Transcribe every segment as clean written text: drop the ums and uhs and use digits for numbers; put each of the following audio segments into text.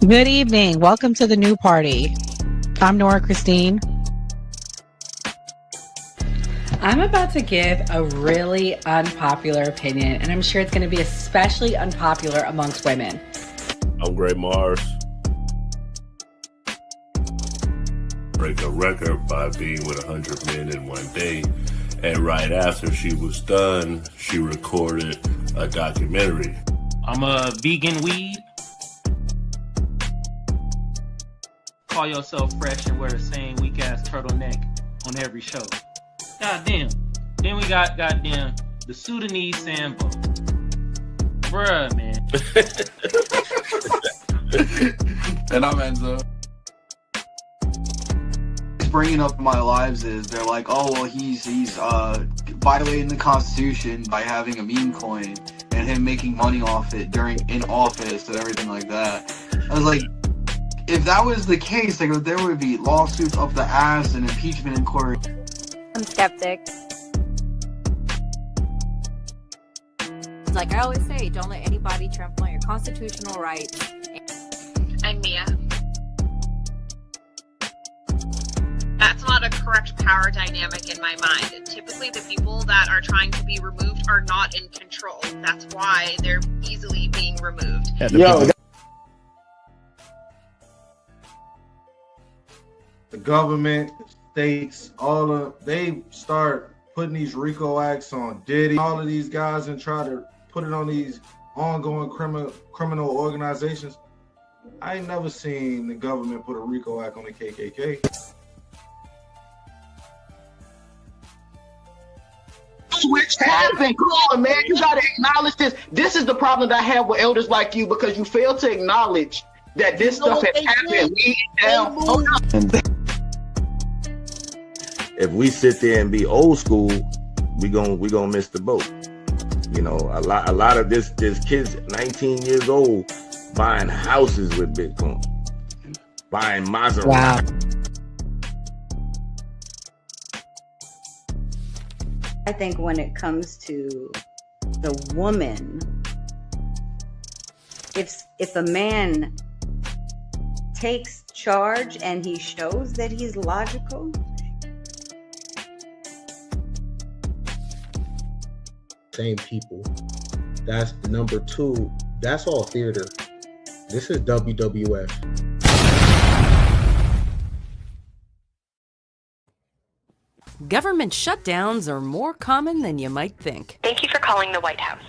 Good evening. Welcome to the new party. I'm Nora Christine. I'm about to give a really unpopular opinion, and I'm sure it's going to be especially unpopular amongst women. I'm Gray Mars. Break a record by being with 100 men in one day. And right after she was done, she recorded a documentary. I'm a vegan weed. Call yourself fresh and wear the same weak ass turtleneck on every show. Goddamn. Then we got goddamn the Sudanese Sambo. Bruh, man. And I'm Enzo. Bringing up in my lives is they're like, oh well, he's violating the Constitution by having a meme coin and him making money off it in office and everything like that. I was like, if that was the case, like, there would be lawsuits up the ass and impeachment inquiry. I'm skeptic. Like I always say, don't let anybody trample on your constitutional rights. I'm Mia. That's not a correct power dynamic in my mind. Typically, the people that are trying to be removed are not in control. That's why they're easily being removed. The government, states, they start putting these RICO acts on Diddy, all of these guys, and try to put it on these ongoing criminal organizations. I ain't never seen the government put a RICO act on the KKK. Switch happened. Come on, man. You got to acknowledge this. This is the problem that I have with elders like you, because you fail to acknowledge that this stuff has happened. If we sit there and be old school, we gonna miss the boat. You know, a lot of this kids 19 years old buying houses with Bitcoin, buying Maserati. Wow. I think when it comes to the woman, if a man takes charge and he shows that he's logical, same people. That's the number two. That's all theater. This is WWF. Government shutdowns are more common than you might think. Thank you for calling the White House.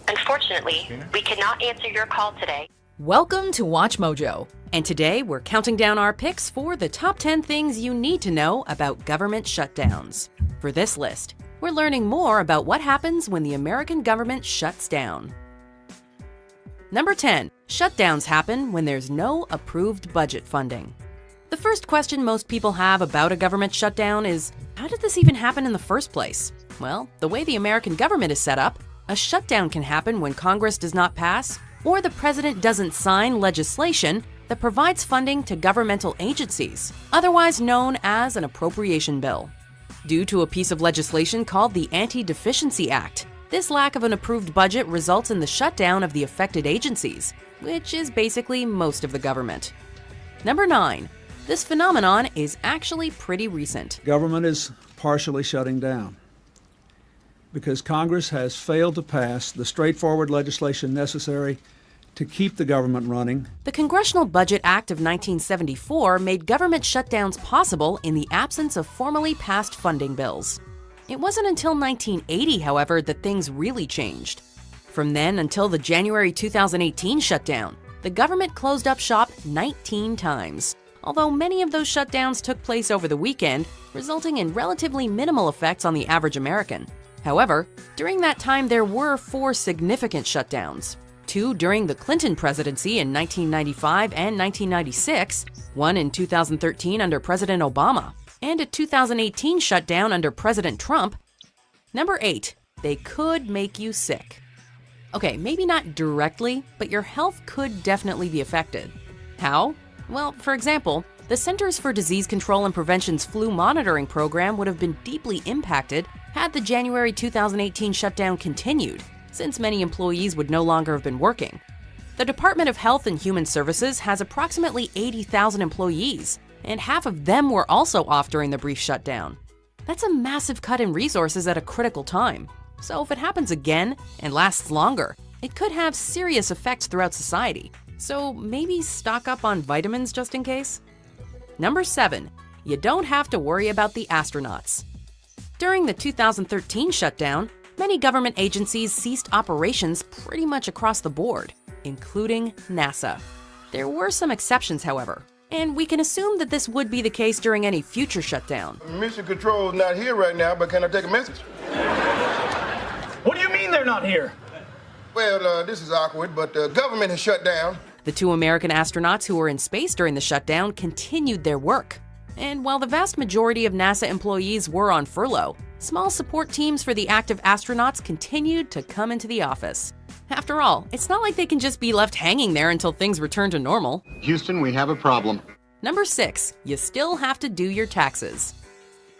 Unfortunately, we cannot answer your call today. Welcome to Watch Mojo. And today we're counting down our picks for the top 10 things you need to know about government shutdowns. For this list, we're learning more about what happens when the American government shuts down. Number 10, shutdowns happen when there's no approved budget funding. The first question most people have about a government shutdown is, how did this even happen in the first place? Well, the way the American government is set up, a shutdown can happen when Congress does not pass or the president doesn't sign legislation that provides funding to governmental agencies, otherwise known as an appropriation bill. Due to a piece of legislation called the Anti-Deficiency Act, this lack of an approved budget results in the shutdown of the affected agencies, which is basically most of the government. Number 9. This phenomenon is actually pretty recent. Government is partially shutting down because Congress has failed to pass the straightforward legislation necessary to keep the government running. The Congressional Budget Act of 1974 made government shutdowns possible in the absence of formally passed funding bills. It wasn't until 1980, however, that things really changed. From then until the January 2018 shutdown, the government closed up shop 19 times. Although many of those shutdowns took place over the weekend, resulting in relatively minimal effects on the average American. However, during that time there were 4 significant shutdowns. 2 during the Clinton presidency in 1995 and 1996, one in 2013 under President Obama, and a 2018 shutdown under President Trump. Number 8, they could make you sick. Okay, maybe not directly, but your health could definitely be affected. How? Well, for example, the Centers for Disease Control and Prevention's flu monitoring program would have been deeply impacted had the January 2018 shutdown continued, since many employees would no longer have been working. The Department of Health and Human Services has approximately 80,000 employees, and half of them were also off during the brief shutdown. That's a massive cut in resources at a critical time. So if it happens again and lasts longer, it could have serious effects throughout society. So maybe stock up on vitamins just in case? Number 7. You don't have to worry about the astronauts. During the 2013 shutdown, many government agencies ceased operations pretty much across the board, including NASA. There were some exceptions, however, and we can assume that this would be the case during any future shutdown. Mission Control is not here right now, but can I take a message? What do you mean they're not here? Well, this is awkward, but the government has shut down. The 2 American astronauts who were in space during the shutdown continued their work. And while the vast majority of NASA employees were on furlough, small support teams for the active astronauts continued to come into the office. After all, it's not like they can just be left hanging there until things return to normal. Houston, we have a problem. Number 6, you still have to do your taxes.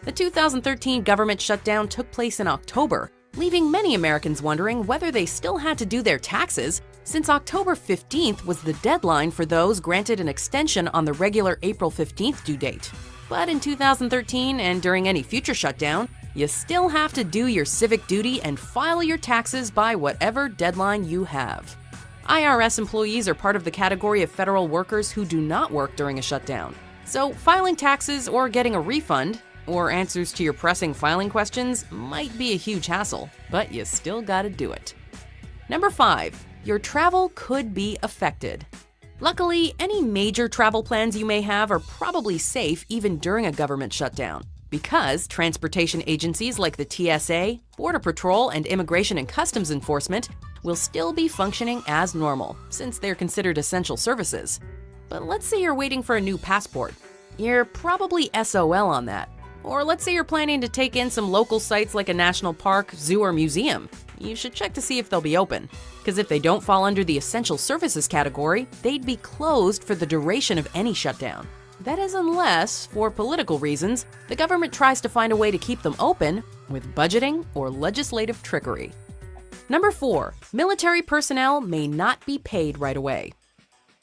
The 2013 government shutdown took place in October, leaving many Americans wondering whether they still had to do their taxes, since October 15th was the deadline for those granted an extension on the regular April 15th due date. But in 2013 and during any future shutdown, you still have to do your civic duty and file your taxes by whatever deadline you have. IRS employees are part of the category of federal workers who do not work during a shutdown. So filing taxes or getting a refund, or answers to your pressing filing questions, might be a huge hassle, but you still gotta do it. Number 5, your travel could be affected. Luckily, any major travel plans you may have are probably safe even during a government shutdown, because transportation agencies like the TSA, Border Patrol, and Immigration and Customs Enforcement will still be functioning as normal, since they're considered essential services. But let's say you're waiting for a new passport. You're probably SOL on that. Or let's say you're planning to take in some local sites like a national park, zoo, or museum. You should check to see if they'll be open, because if they don't fall under the essential services category, they'd be closed for the duration of any shutdown. That is unless, for political reasons, the government tries to find a way to keep them open with budgeting or legislative trickery. Number 4, military personnel may not be paid right away.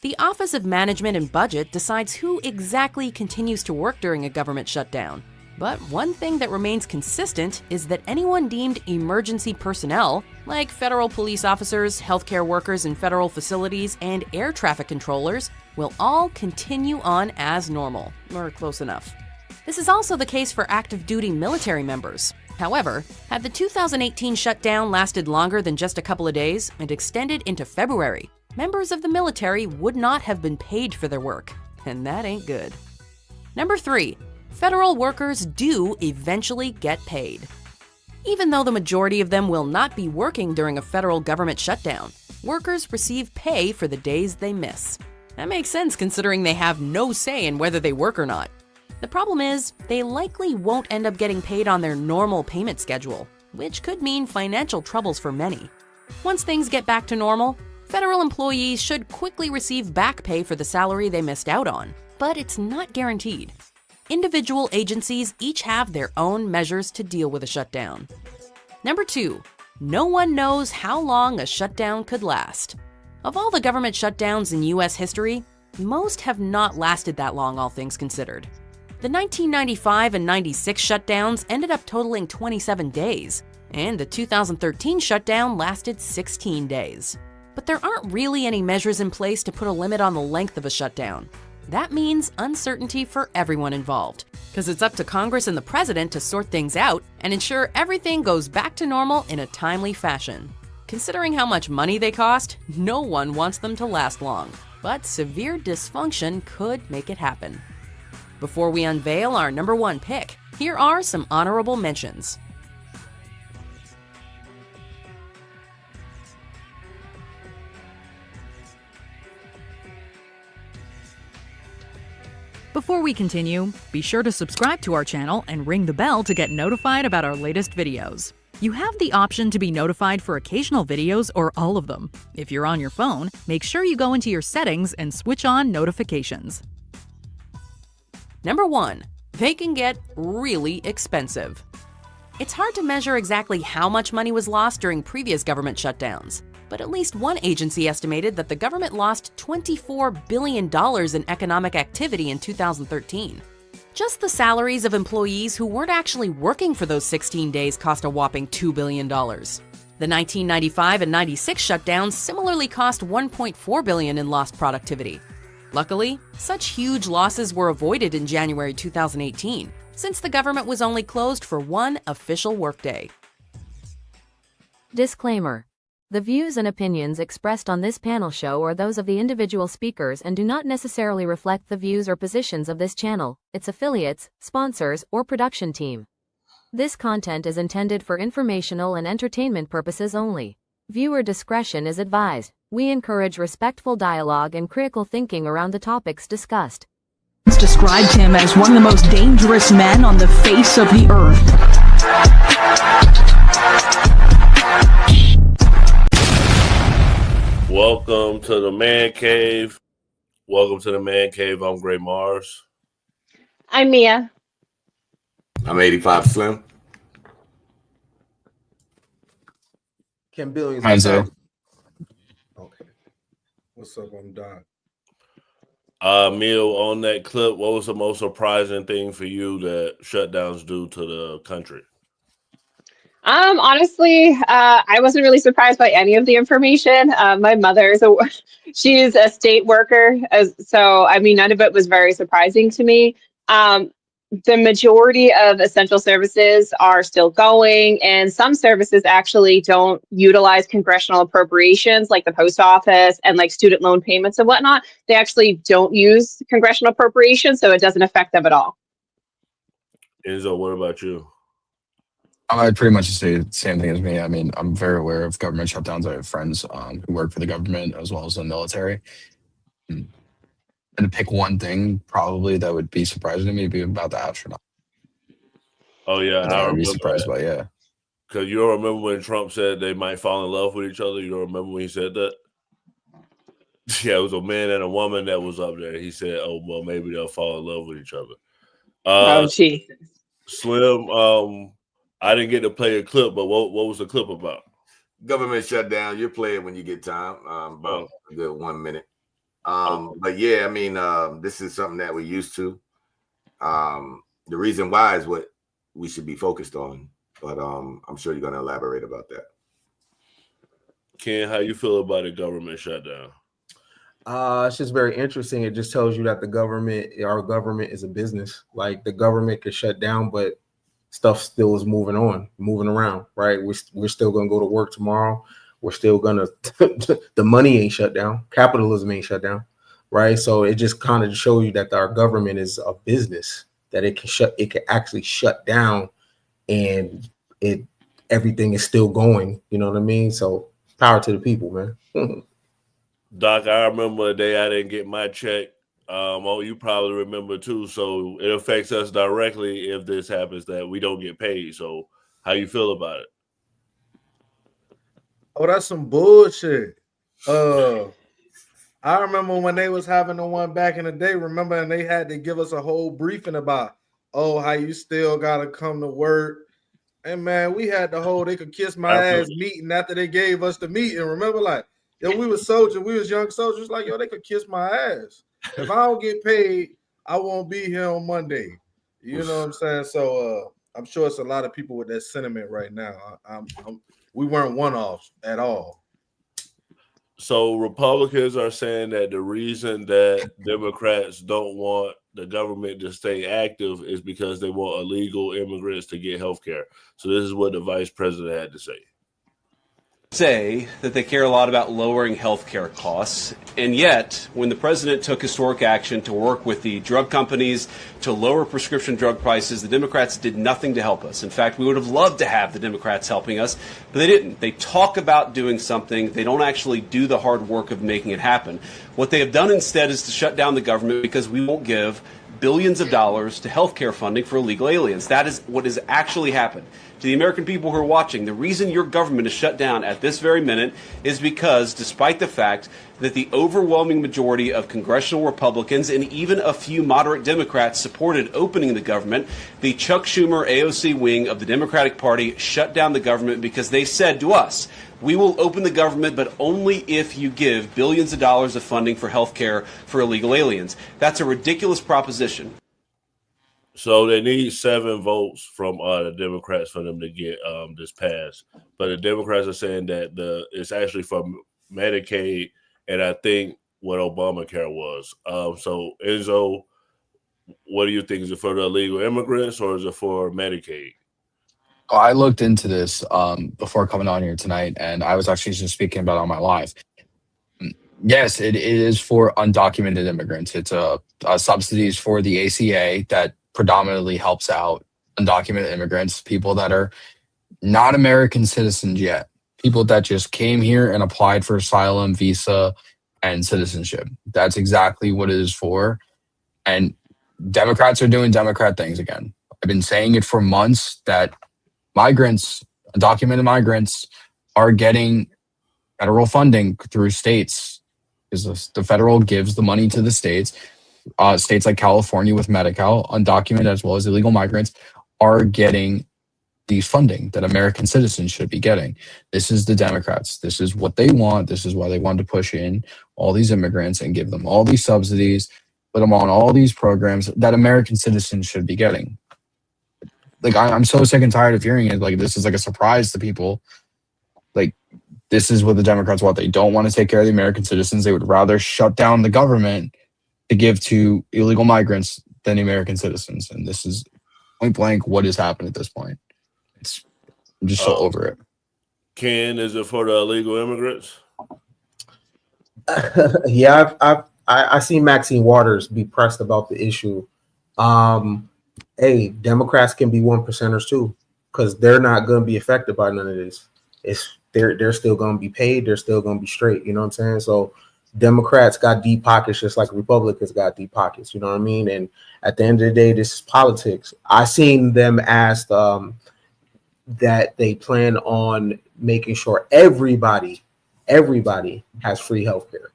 The Office of Management and Budget decides who exactly continues to work during a government shutdown. But one thing that remains consistent is that anyone deemed emergency personnel, like federal police officers, healthcare workers in federal facilities, and air traffic controllers, will all continue on as normal, or close enough. This is also the case for active duty military members. However, had the 2018 shutdown lasted longer than just a couple of days and extended into February, members of the military would not have been paid for their work, and that ain't good. Number 3, federal workers do eventually get paid. Even though the majority of them will not be working during a federal government shutdown, workers receive pay for the days they miss. That makes sense considering they have no say in whether they work or not. The problem is, they likely won't end up getting paid on their normal payment schedule, which could mean financial troubles for many. Once things get back to normal, federal employees should quickly receive back pay for the salary they missed out on, but it's not guaranteed. Individual agencies each have their own measures to deal with a shutdown. Number 2, no one knows how long a shutdown could last. Of all the government shutdowns in U.S. history, most have not lasted that long, all things considered. The 1995 and 96 shutdowns ended up totaling 27 days, and the 2013 shutdown lasted 16 days. But there aren't really any measures in place to put a limit on the length of a shutdown. That means uncertainty for everyone involved, because it's up to Congress and the president to sort things out and ensure everything goes back to normal in a timely fashion. Considering how much money they cost, no one wants them to last long, but severe dysfunction could make it happen. Before we unveil our number 1 pick, here are some honorable mentions. Before we continue, be sure to subscribe to our channel and ring the bell to get notified about our latest videos. You have the option to be notified for occasional videos or all of them. If you're on your phone, make sure you go into your settings and switch on notifications. Number 1, they can get really expensive. It's hard to measure exactly how much money was lost during previous government shutdowns, but at least one agency estimated that the government lost $24 billion in economic activity in 2013. Just the salaries of employees who weren't actually working for those 16 days cost a whopping $2 billion. The 1995 and 96 shutdowns similarly cost $1.4 billion in lost productivity. Luckily, such huge losses were avoided in January 2018, since the government was only closed for one official workday. Disclaimer. The views and opinions expressed on this panel show are those of the individual speakers and do not necessarily reflect the views or positions of this channel, its affiliates, sponsors, or production team. This content is intended for informational and entertainment purposes only. Viewer discretion is advised. We encourage respectful dialogue and critical thinking around the topics discussed. Described him as one of the most dangerous men on the face of the earth. Welcome to the Man Cave. Welcome to the Man Cave. I'm Gray Mars. I'm Mia. I'm 85 Slim. Can Billions. Enzo. Okay. What's up? I'm Doc. Meal, on that clip, what was the most surprising thing for you that shutdowns do to the country? Honestly, I wasn't really surprised by any of the information. My mother she's a state worker, so I mean, none of it was very surprising to me. The majority of essential services are still going, and some services actually don't utilize congressional appropriations, like the post office and like student loan payments and whatnot. They actually don't use congressional appropriations, so it doesn't affect them at all. Enzo, what about you? I'd pretty much say the same thing as me. I mean, I'm very aware of government shutdowns. I have friends who work for the government as well as the military. And to pick one thing, probably that would be surprising to me, would be about the astronaut. Oh, yeah. I would be surprised by, yeah. Because you don't remember when Trump said they might fall in love with each other? You don't remember when he said that? Yeah, it was a man and a woman that was up there. He said, oh, well, maybe they'll fall in love with each other. Oh, Jesus. Slim, I didn't get to play a clip, but what was the clip about? Government shutdown. You play it when you get time. About a good 1 minute. But yeah, I mean, this is something that we're used to. The reason why is what we should be focused on. But I'm sure you're going to elaborate about that. Ken, how you feel about a government shutdown? It's just very interesting. It just tells you that our government is a business. Like the government could shut down, but stuff still is moving around, right? We're still gonna go to work tomorrow. We're still gonna the money ain't shut down, capitalism ain't shut down, right? So it just kind of shows you that our government is a business, that it can actually shut down, and everything is still going. You know what I mean? So power to the people, man. Doc, I remember a day I didn't get my check. You probably remember too. So it affects us directly if this happens that we don't get paid. So how you feel about it? Oh, that's some bullshit. I remember when they was having the one back in the day, remember, and they had to give us a whole briefing about, how you still gotta come to work. And man, we had the whole they could kiss my ass meeting after they gave us the meeting. Remember, like, we was soldiers, we was young soldiers, like, they could kiss my ass. If I don't get paid, I won't be here on Monday. You know what I'm saying? So I'm sure it's a lot of people with that sentiment right now. We weren't one-offs at all. So Republicans are saying that the reason that Democrats don't want the government to stay active is because they want illegal immigrants to get health care. So this is what the vice president had to say That they care a lot about lowering health care costs, and yet when the president took historic action to work with the drug companies to lower prescription drug prices, the Democrats did nothing to help us. In fact, we would have loved to have the Democrats helping us, but they didn't. They talk about doing something. They don't actually do the hard work of making it happen. What they have done instead is to shut down the government because we won't give billions of dollars to healthcare funding for illegal aliens. That is what has actually happened. To the American people who are watching, the reason your government is shut down at this very minute is because, despite the fact that the overwhelming majority of congressional Republicans and even a few moderate Democrats supported opening the government, the Chuck Schumer AOC wing of the Democratic Party shut down the government because they said to us, we will open the government, but only if you give billions of dollars of funding for health care for illegal aliens. That's a ridiculous proposition. So they need 7 votes from the Democrats for them to get this passed. But the Democrats are saying that it's actually from Medicaid, and I think what Obamacare was. So Enzo, what do you think? Is it for the illegal immigrants or is it for Medicaid? I looked into this before coming on here tonight, and I was actually just speaking about it on my live. Yes, it is for undocumented immigrants. It's subsidies for the ACA that predominantly helps out undocumented immigrants, people that are not American citizens yet, people that just came here and applied for asylum, visa, and citizenship. That's exactly what it is for. And Democrats are doing Democrat things again. I've been saying it for months that migrants, undocumented migrants, are getting federal funding through states, because the federal gives the money to the states. States like California with Medi-Cal, undocumented as well as illegal migrants, are getting these funding that American citizens should be getting. This is the Democrats. This is what they want. This is why they want to push in all these immigrants and give them all these subsidies, put them on all these programs that American citizens should be getting. Like, I'm so sick and tired of hearing it. Like, this is like a surprise to people. Like, this is what the Democrats want. They don't want to take care of the American citizens. They would rather shut down the government to give to illegal migrants than the American citizens. And this is point blank what has happened at this point. I'm just so over it. Ken, is it for the illegal immigrants? Yeah, I seen Maxine Waters be pressed about the issue. Hey, Democrats can be 1%ers too, because they're not going to be affected by none of this. They're still going to be paid. They're still going to be straight. You know what I'm saying? So Democrats got deep pockets just like Republicans got deep pockets. You know what I mean? And at the end of the day, this is politics. I seen them asked that they plan on making sure everybody has free healthcare.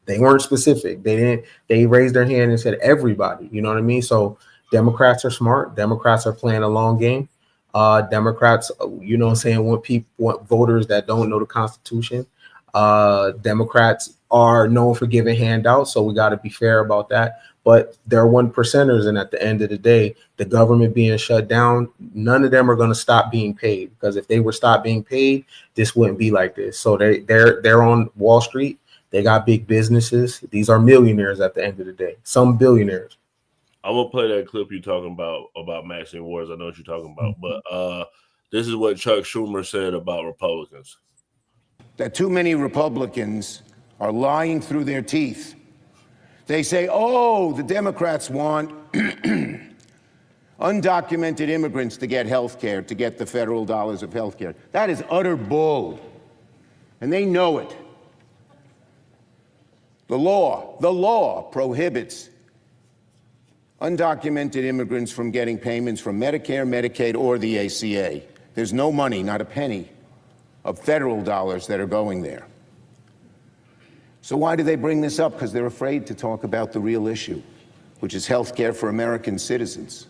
They weren't specific. They raised their hand and said everybody. You know what I mean? So Democrats are smart. Democrats are playing a long game. Democrats, you know what I'm saying, want voters that don't know the Constitution. Democrats are known for giving handouts, so we got to be fair about that. But they're 1%ers, and at the end of the day, the government being shut down, none of them are going to stop being paid, because if they were stopped being paid, this wouldn't be like this. So they're on Wall Street. They got big businesses. These are millionaires at the end of the day. Some billionaires. I'm gonna play that clip you're talking about Maxine Waters. I know what you're talking about, but this is what Chuck Schumer said about Republicans. That too many Republicans are lying through their teeth. They say, oh, the Democrats want undocumented immigrants to get health care, to get the federal dollars of health care. That is utter bull, and they know it. The law prohibits undocumented immigrants from getting payments from Medicare, Medicaid, or the ACA. There's no money, not a penny, of federal dollars that are going there. So why do they bring this up? Because they're afraid to talk about the real issue, which is health care for American citizens.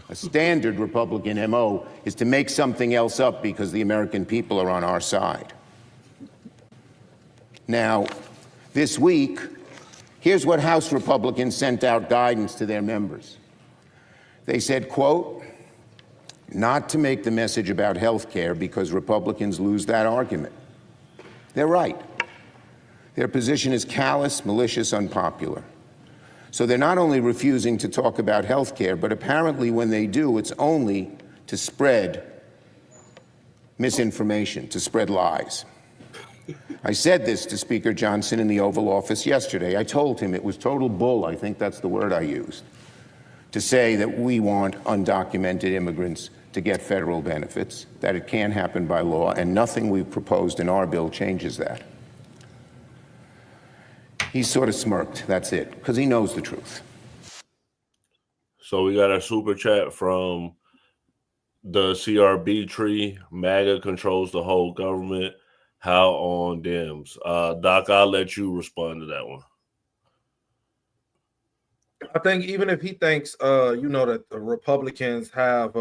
A standard Republican MO is to make something else up because the American people are on our side. Now, this week, here's what House Republicans sent out guidance to their members. They said, quote, not to make the message about health care because Republicans lose that argument. They're right. Their position is callous, malicious, unpopular. So they're not only refusing to talk about health care, but apparently when they do, it's only to spread misinformation, to spread lies. I said this to Speaker Johnson in the Oval Office yesterday. I told him it was total bull, I think that's the word I used, to say that we want undocumented immigrants to get federal benefits, that it can't happen by law, and nothing we've proposed in our bill changes that. He sort of smirked, that's it, because he knows the truth. So we got a super chat from the CRB tree. MAGA controls the whole government. How on Dems? Doc, I'll let you respond to that one. I think even if he thinks, that the Republicans have,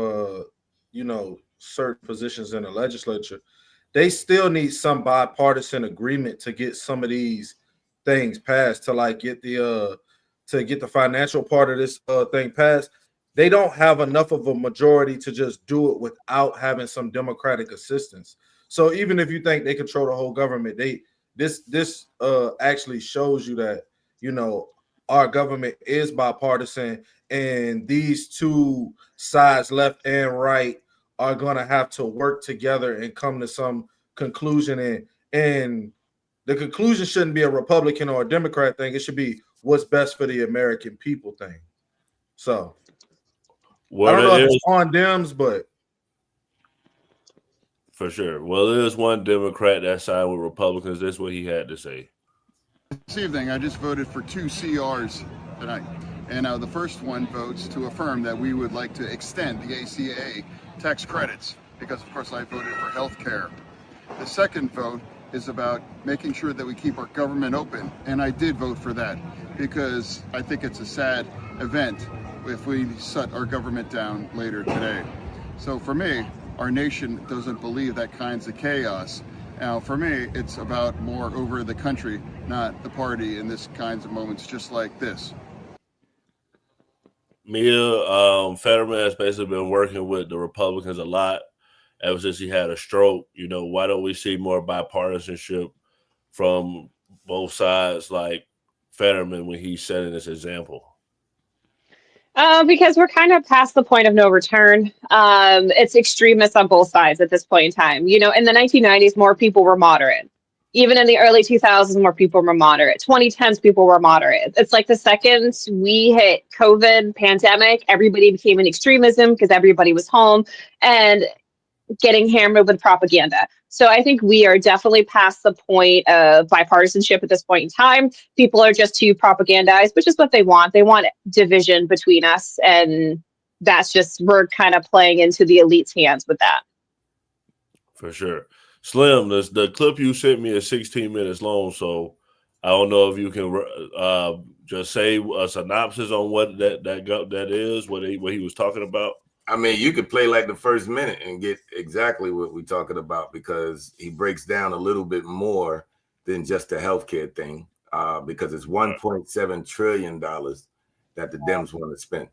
certain positions in the legislature, they still need some bipartisan agreement to get some of these things passed, to like get the financial part of this thing passed. They don't have enough of a majority to just do it without having some Democratic assistance. So even if you think they control the whole government, this actually shows you that, our government is bipartisan, and these two sides, left and right, are going to have to work together and come to some conclusion. And the conclusion shouldn't be a Republican or a Democrat thing. It should be what's best for the American people thing. So I don't know if it's on Dems, but for sure. Well, there's one Democrat that sided with Republicans. That's what he had to say. This evening, I just voted for 2 CRs tonight. And the first one votes to affirm that we would like to extend the ACA tax credits because, of course, I voted for health care. The second vote is about making sure that we keep our government open. And I did vote for that because I think it's a sad event if we shut our government down later today. So for me, our nation doesn't believe that kinds of chaos. Now, for me, it's about more over the country, not the party in this kinds of moments just like this. Mia, Fetterman has basically been working with the Republicans a lot ever since he had a stroke. Why don't we see more bipartisanship from both sides like Fetterman when he's setting this example? Because we're kind of past the point of no return. It's extremists on both sides at this point in time. In the 1990s, more people were moderate. Even in the early 2000s, more people were moderate. 2010s, people were moderate. It's like the second we hit COVID pandemic, everybody became an extremism because everybody was home and getting hammered with propaganda. So I think we are definitely past the point of bipartisanship at this point in time. People are just too propagandized, which is what they want. They want division between us. And that's just, we're kind of playing into the elite's hands with that. For sure. Slim, the clip you sent me is 16 minutes long. So I don't know if you can just say a synopsis on what that is, what he was talking about. I mean, you could play like the first minute and get exactly what we're talking about, because he breaks down a little bit more than just the healthcare thing, because it's $1.7 trillion that the Dems want to spend.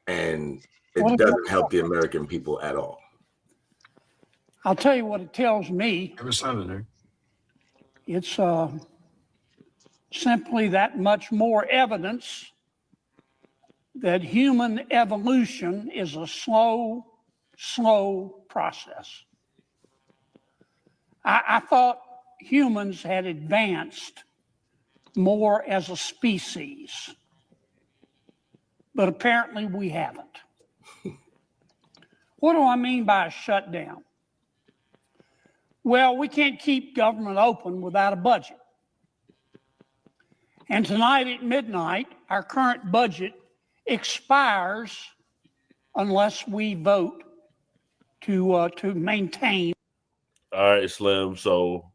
And it doesn't help the American people at all. I'll tell you what it tells me. It's simply that much more evidence that human evolution is a slow process. I thought humans had advanced more as a species, but apparently we haven't. What do I mean by a shutdown? Well, we can't keep government open without a budget. And tonight at midnight, our current budget expires unless we vote to maintain. All right, Slim. So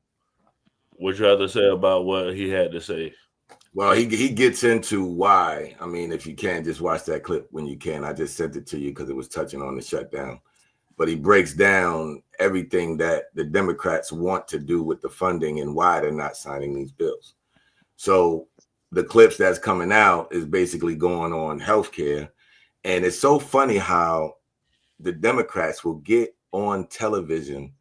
what you have to say about what he had to say? Well, he gets into why. I mean, if you can, just watch that clip when you can. I just sent it to you because it was touching on the shutdown. But he breaks down everything that the Democrats want to do with the funding and why they're not signing these bills. So the clips that's coming out is basically going on healthcare. And it's so funny how the Democrats will get on television.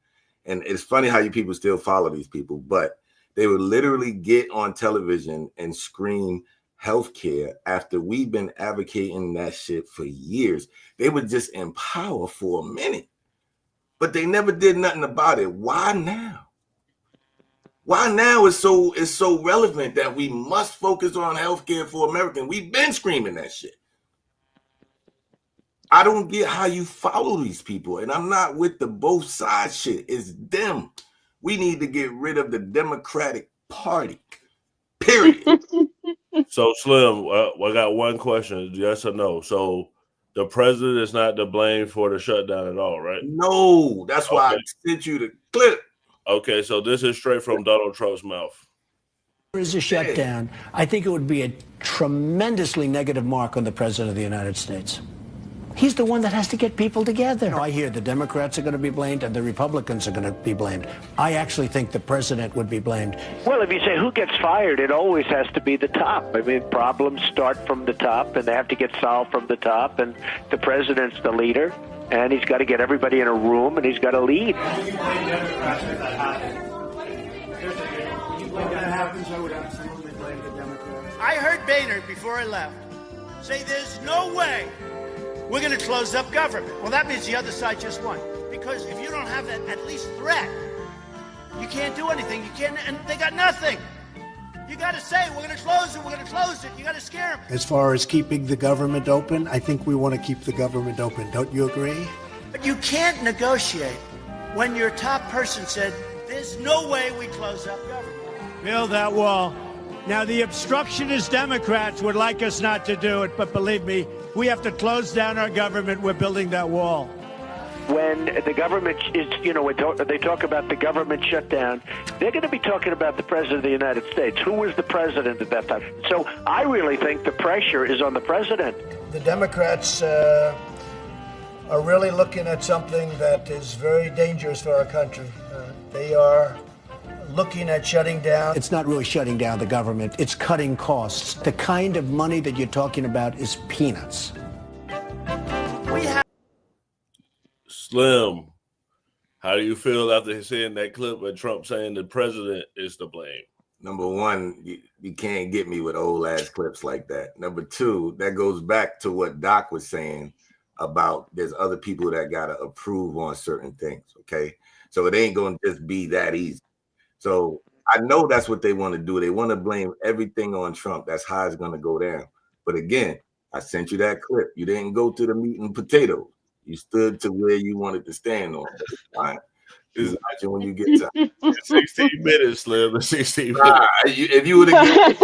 And it's funny how you people still follow these people, but they would literally get on television and scream healthcare after we've been advocating that shit for years. They were just in power for a minute, but they never did nothing about it. Why now? Why now is so relevant that we must focus on healthcare for Americans? We've been screaming that shit. I don't get how you follow these people, and I'm not with the both sides shit. It's them. We need to get rid of the Democratic Party, period. So Slim, I got one question: yes or no? So the president is not to blame for the shutdown at all, right? No, that's why I sent you the clip. Okay, so this is straight from Donald Trump's mouth. There is a shutdown. I think it would be a tremendously negative mark on the president of the United States. He's the one that has to get people together. I hear the Democrats are going to be blamed and the Republicans are going to be blamed. I actually think the president would be blamed. Well, if you say who gets fired, it always has to be the top. I mean, problems start from the top, and they have to get solved from the top, and the president's the leader, and he's got to get everybody in a room, and he's got to lead. I heard Boehner, before I left, say there's no way we're going to close up government. Well, that means the other side just won. Because if you don't have that at least threat, you can't do anything. You can't, and they got nothing. You got to say, we're going to close it, we're going to close it. You got to scare them. As far as keeping the government open, I think we want to keep the government open. Don't you agree? But you can't negotiate when your top person said, there's no way we close up government. Build that wall. Now, the obstructionist Democrats would like us not to do it, but believe me, we have to close down our government. We're building that wall. When the government is, they talk about the government shutdown, they're going to be talking about the president of the United States. Who was the president at that time? So I really think the pressure is on the president. The Democrats are really looking at something that is very dangerous for our country. They are looking at shutting down. It's not really shutting down the government. It's cutting costs. The kind of money that you're talking about is peanuts. Slim, how do you feel after seeing that clip of Trump saying the president is to blame? Number one, you can't get me with old ass clips like that. Number two, that goes back to what Doc was saying about there's other people that got to approve on certain things, okay? So it ain't going to just be that easy. So I know that's what they want to do. They want to blame everything on Trump. That's how it's going to go down. But again, I sent you that clip. You didn't go to the meat and potatoes. You stood to where you wanted to stand on. Fine. Imagine when you get to 16 minutes, Slim. 16 minutes. If you would have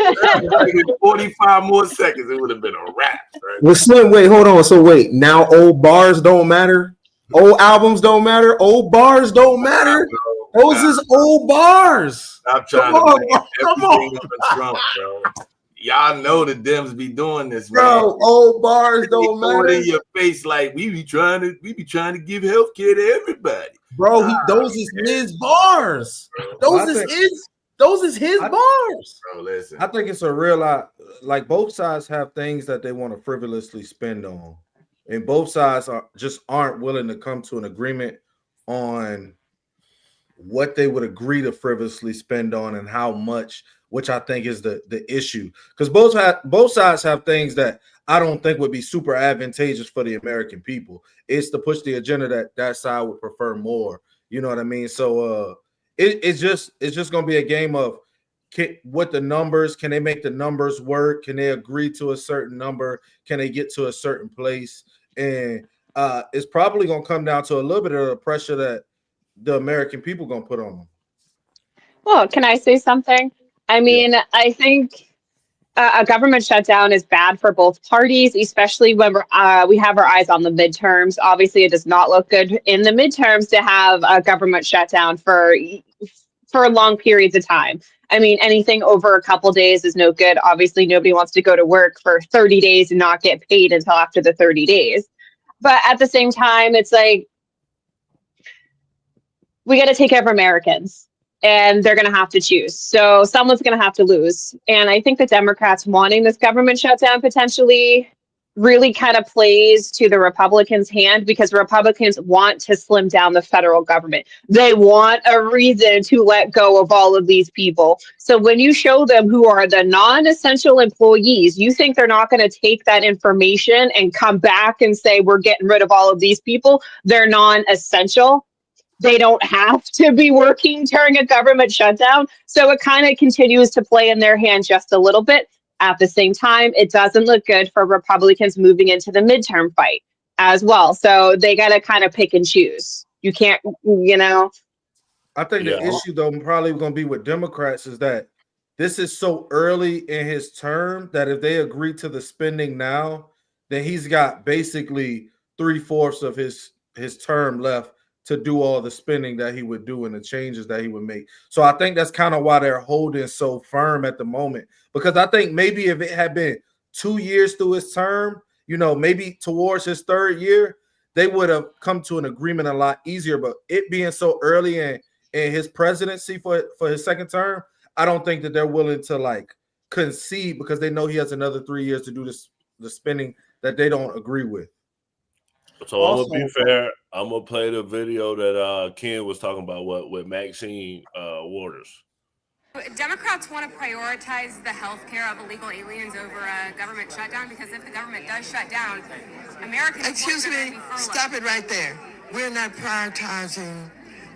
given 45 more seconds, it would have been a wrap. Right? Well, Slim, wait, hold on. So wait, now old bars don't matter? Old albums don't matter? Old bars don't matter? Those is old bars. Stop trying to blame everything on Trump, bro. Y'all know the Dems be doing this, bro. Man. Old bars don't matter. In your face, like we be trying to give health care to everybody, bro. Those is his bars. Those is his bars. Bro, listen. I think it's a real like both sides have things that they want to frivolously spend on, and both sides aren't willing to come to an agreement on what they would agree to frivolously spend on and how much, which I think is the issue. Because both sides have things that I don't think would be super advantageous for the American people. It's to push the agenda that side would prefer more. You know what I mean? So it's just gonna be a game of what the numbers, can they make the numbers work? Can they agree to a certain number? Can they get to a certain place? And it's probably gonna come down to a little bit of the pressure that the American people gonna put on them. Well, can I say something? I mean, I think a government shutdown is bad for both parties, especially when we have our eyes on the midterms. Obviously, it does not look good in the midterms to have a government shutdown for long periods of time. I mean, anything over a couple days is no good. Obviously, nobody wants to go to work for 30 days and not get paid until after the 30 days. But at the same time, it's like, we got to take care of Americans, and they're going to have to choose. So someone's going to have to lose. And I think the Democrats wanting this government shutdown potentially really kind of plays to the Republicans' hand, because Republicans want to slim down the federal government. They want a reason to let go of all of these people. So when you show them who are the non-essential employees, you think they're not going to take that information and come back and say, we're getting rid of all of these people. They're non-essential. They don't have to be working during a government shutdown. So it kind of continues to play in their hand just a little bit. At the same time, it doesn't look good for Republicans moving into the midterm fight as well. So they got to kind of pick and choose. You can't, I think the issue, though, probably going to be with Democrats is that this is so early in his term that if they agree to the spending now, then he's got basically 3/4 of his term left to do all the spending that he would do and the changes that he would make. So I think that's kind of why they're holding so firm at the moment, because I think maybe if it had been 2 years through his term, you know, maybe towards his third year, they would have come to an agreement a lot easier. But it being so early in his presidency for his second term, I don't think that they're willing to like concede, because they know he has another 3 years to do the spending that they don't agree with. So also, I'm gonna be fair. I'm gonna play the video that Ken was talking about with Maxine Waters. Democrats want to prioritize the health care of illegal aliens over a government shutdown, because if the government does shut down, Americans. Excuse me, stop it right there. We're not prioritizing.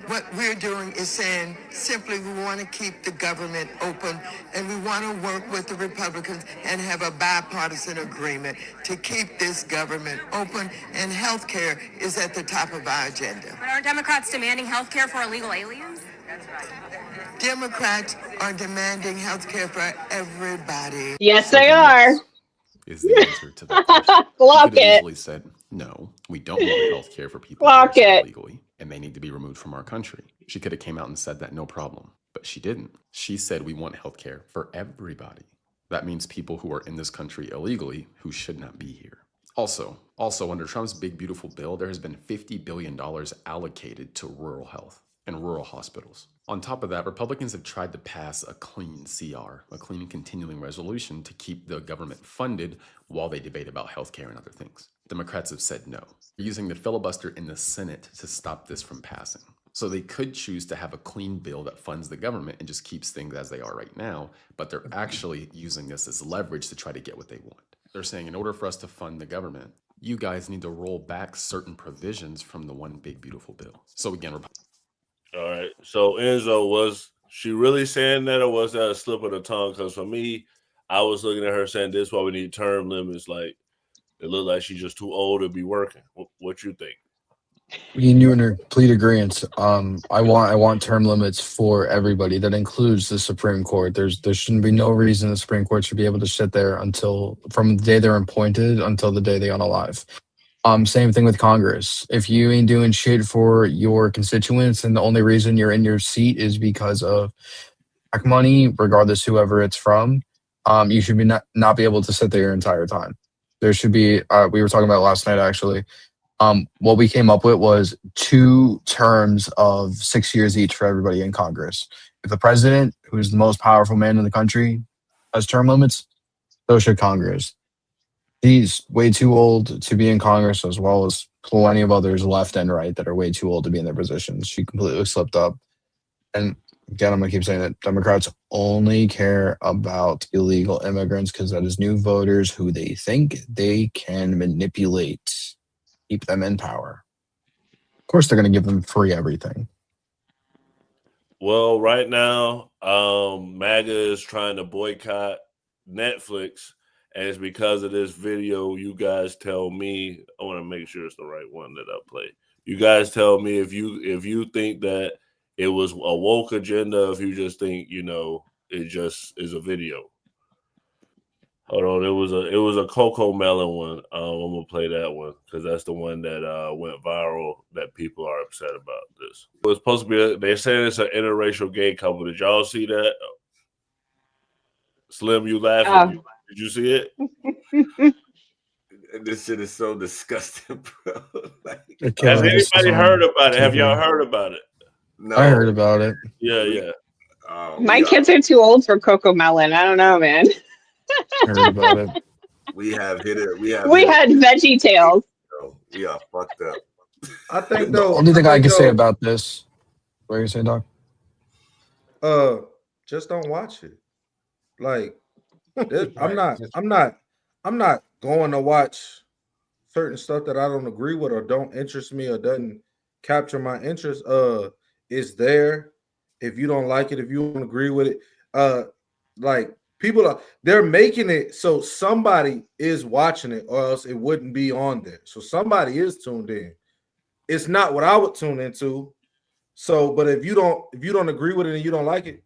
What we're doing is saying simply we want to keep the government open, and we want to work with the Republicans and have a bipartisan agreement to keep this government open, and health care is at the top of our agenda. But are Democrats demanding health care for illegal aliens? Democrats are demanding health care for everybody. Yes, they are. Is the answer to that question. Block you could have it. easily said, no, we don't want health care for people Block it illegally, and they need to be removed from our country. She could have came out and said that, no problem. But she didn't. She said we want health care for everybody. That means people who are in this country illegally who should not be here. Also, under Trump's big, beautiful bill, there has been $50 billion allocated to rural health and rural hospitals. On top of that, Republicans have tried to pass a clean CR, a clean and continuing resolution, to keep the government funded while they debate about healthcare and other things. Democrats have said no. They're using the filibuster in the Senate to stop this from passing. So they could choose to have a clean bill that funds the government and just keeps things as they are right now, but they're actually using this as leverage to try to get what they want. They're saying, in order for us to fund the government, you guys need to roll back certain provisions from the one big, beautiful bill. So again, all right. So Enzo, was she really saying that, or was that a slip of the tongue? Because for me, I was looking at her saying this is why we need term limits. Like, it looked like she's just too old to be working. What you think? Me and you in complete agreement. I want term limits for everybody. That includes the Supreme Court. There shouldn't be no reason the Supreme Court should be able to sit there from the day they're appointed until the day they unalive. Same thing with Congress. If you ain't doing shit for your constituents and the only reason you're in your seat is because of PAC money, regardless whoever it's from, you should be not be able to sit there your entire time. There should be, we were talking about last night actually, what we came up with was 2 terms of 6 years each for everybody in Congress. If the president, who's the most powerful man in the country, has term limits, so should Congress. He's way too old to be in Congress, as well as plenty of others left and right that are way too old to be in their positions. She completely slipped up. And again, I'm going to keep saying that Democrats only care about illegal immigrants because that is new voters who they think they can manipulate, keep them in power. Of course, they're going to give them free everything. Well, right now, MAGA is trying to boycott Netflix. And it's because of this video. You guys tell me. I want to make sure it's the right one that I play. You guys tell me if you think that it was a woke agenda, if you just think, you know, it just is a video. Hold on, it was a Coco Melon one. I'm gonna play that one because that's the one that went viral. That people are upset about this. It was supposed to be. They're saying it's an interracial gay couple. Did y'all see that? Slim, you laughing? Did you see it? This shit is so disgusting, bro. Has anybody heard about it? Have y'all heard about it? No. I heard about it. Yeah. My kids are too old for Coco Melon. I don't know, man. Heard about it. We have hit it. We had Veggie Tales. We are fucked up. I think the only thing I can say about this. What are you saying, Doc? Just don't watch it. Like, I'm not going to watch certain stuff that I don't agree with or don't interest me or doesn't capture my interest. It's there. If you don't like it, if you don't agree with it, like they're making it so somebody is watching it, or else it wouldn't be on there. So somebody is tuned in. It's not what I would tune into. So, but if you don't agree with it and you don't like it,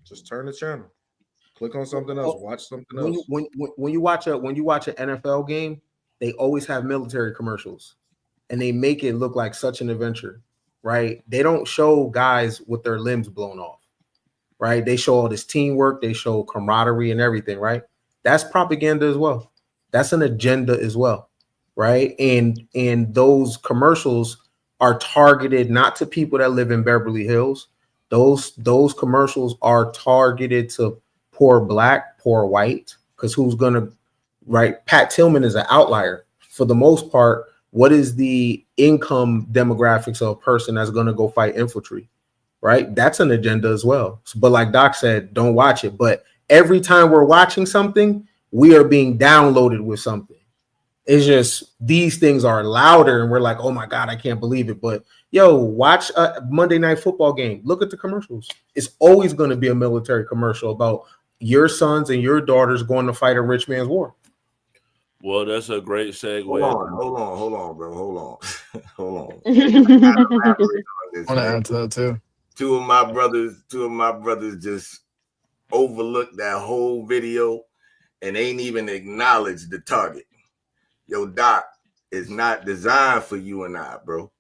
just turn the channel. Click on something else. Watch something when else. when you watch an NFL game, they always have military commercials, and they make it look like such an adventure, right? They don't show guys with their limbs blown off, right? They show all this teamwork, they show camaraderie and everything, right? That's propaganda as well. That's an agenda as well, right? And those commercials are targeted not to people that live in Beverly Hills. Those commercials are targeted to poor Black, poor white, because who's gonna, right? Pat Tillman is an outlier. For the most part, what is the income demographics of a person that's gonna go fight infantry, right? That's an agenda as well. But like Doc said, don't watch it. But every time we're watching something, we are being downloaded with something. It's just these things are louder, and we're like, oh my God, I can't believe it. But yo, watch a Monday Night Football game. Look at the commercials. It's always going to be a military commercial about your sons and your daughters going to fight a rich man's war. Well, that's a great segue. Hold on, bro. Hold on. I want to add to that too. Two of my brothers just overlooked that whole video and ain't even acknowledged the target. Yo, Doc is not designed for you and I, bro.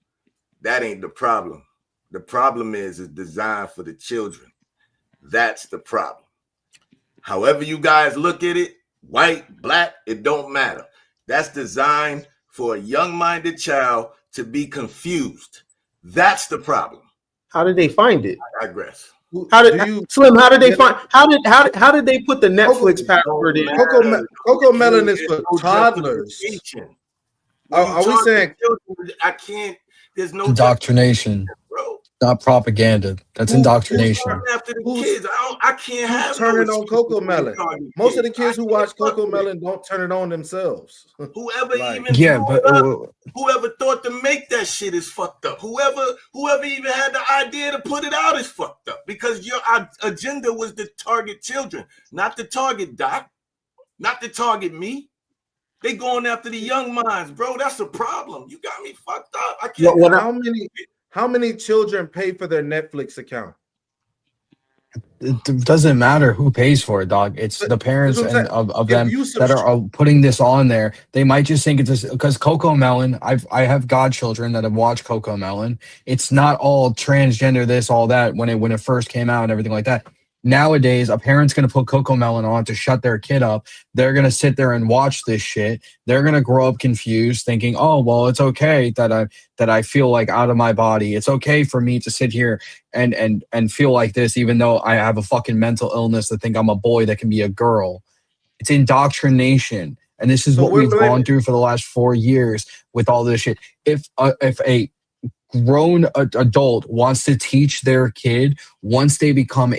That ain't the problem. The problem is it's designed for the children. That's the problem. However you guys look at it, white, Black, it don't matter. That's designed for a young-minded child to be confused. That's the problem. How did they find it? I digress. Slim? How did they find? How did they put the Netflix password in? Coco Melon is for toddlers. Are we saying I can't? There's no Indoctrination, not propaganda. That's indoctrination. After the kids, I can't have turning on Coco Melon. Most of the kids who watch Coco Melon don't turn it on themselves. Whoever whoever thought to make that shit is fucked up. Whoever even had the idea to put it out is fucked up, because your agenda was to target children, not to target Doc, not to target me. They going after the young minds, bro. That's a problem. You got me fucked up. I can't. How many children pay for their Netflix account? It doesn't matter who pays for it, dog. It's the parents and of them that are putting this on there. They might just think it's because Coco Melon. I have godchildren that have watched Coco Melon. It's not all transgender, this, all that when it first came out and everything like that. Nowadays, a parent's going to put Coco Melon on to shut their kid up. They're going to sit there and watch this shit. They're going to grow up confused, thinking, "Oh, well, it's okay that I feel like out of my body. It's okay for me to sit here and feel like this, even though I have a fucking mental illness to think I'm a boy that can be a girl." It's indoctrination, and this is what we've gone through for the last 4 years with all this shit. If a grown adult wants to teach their kid once they become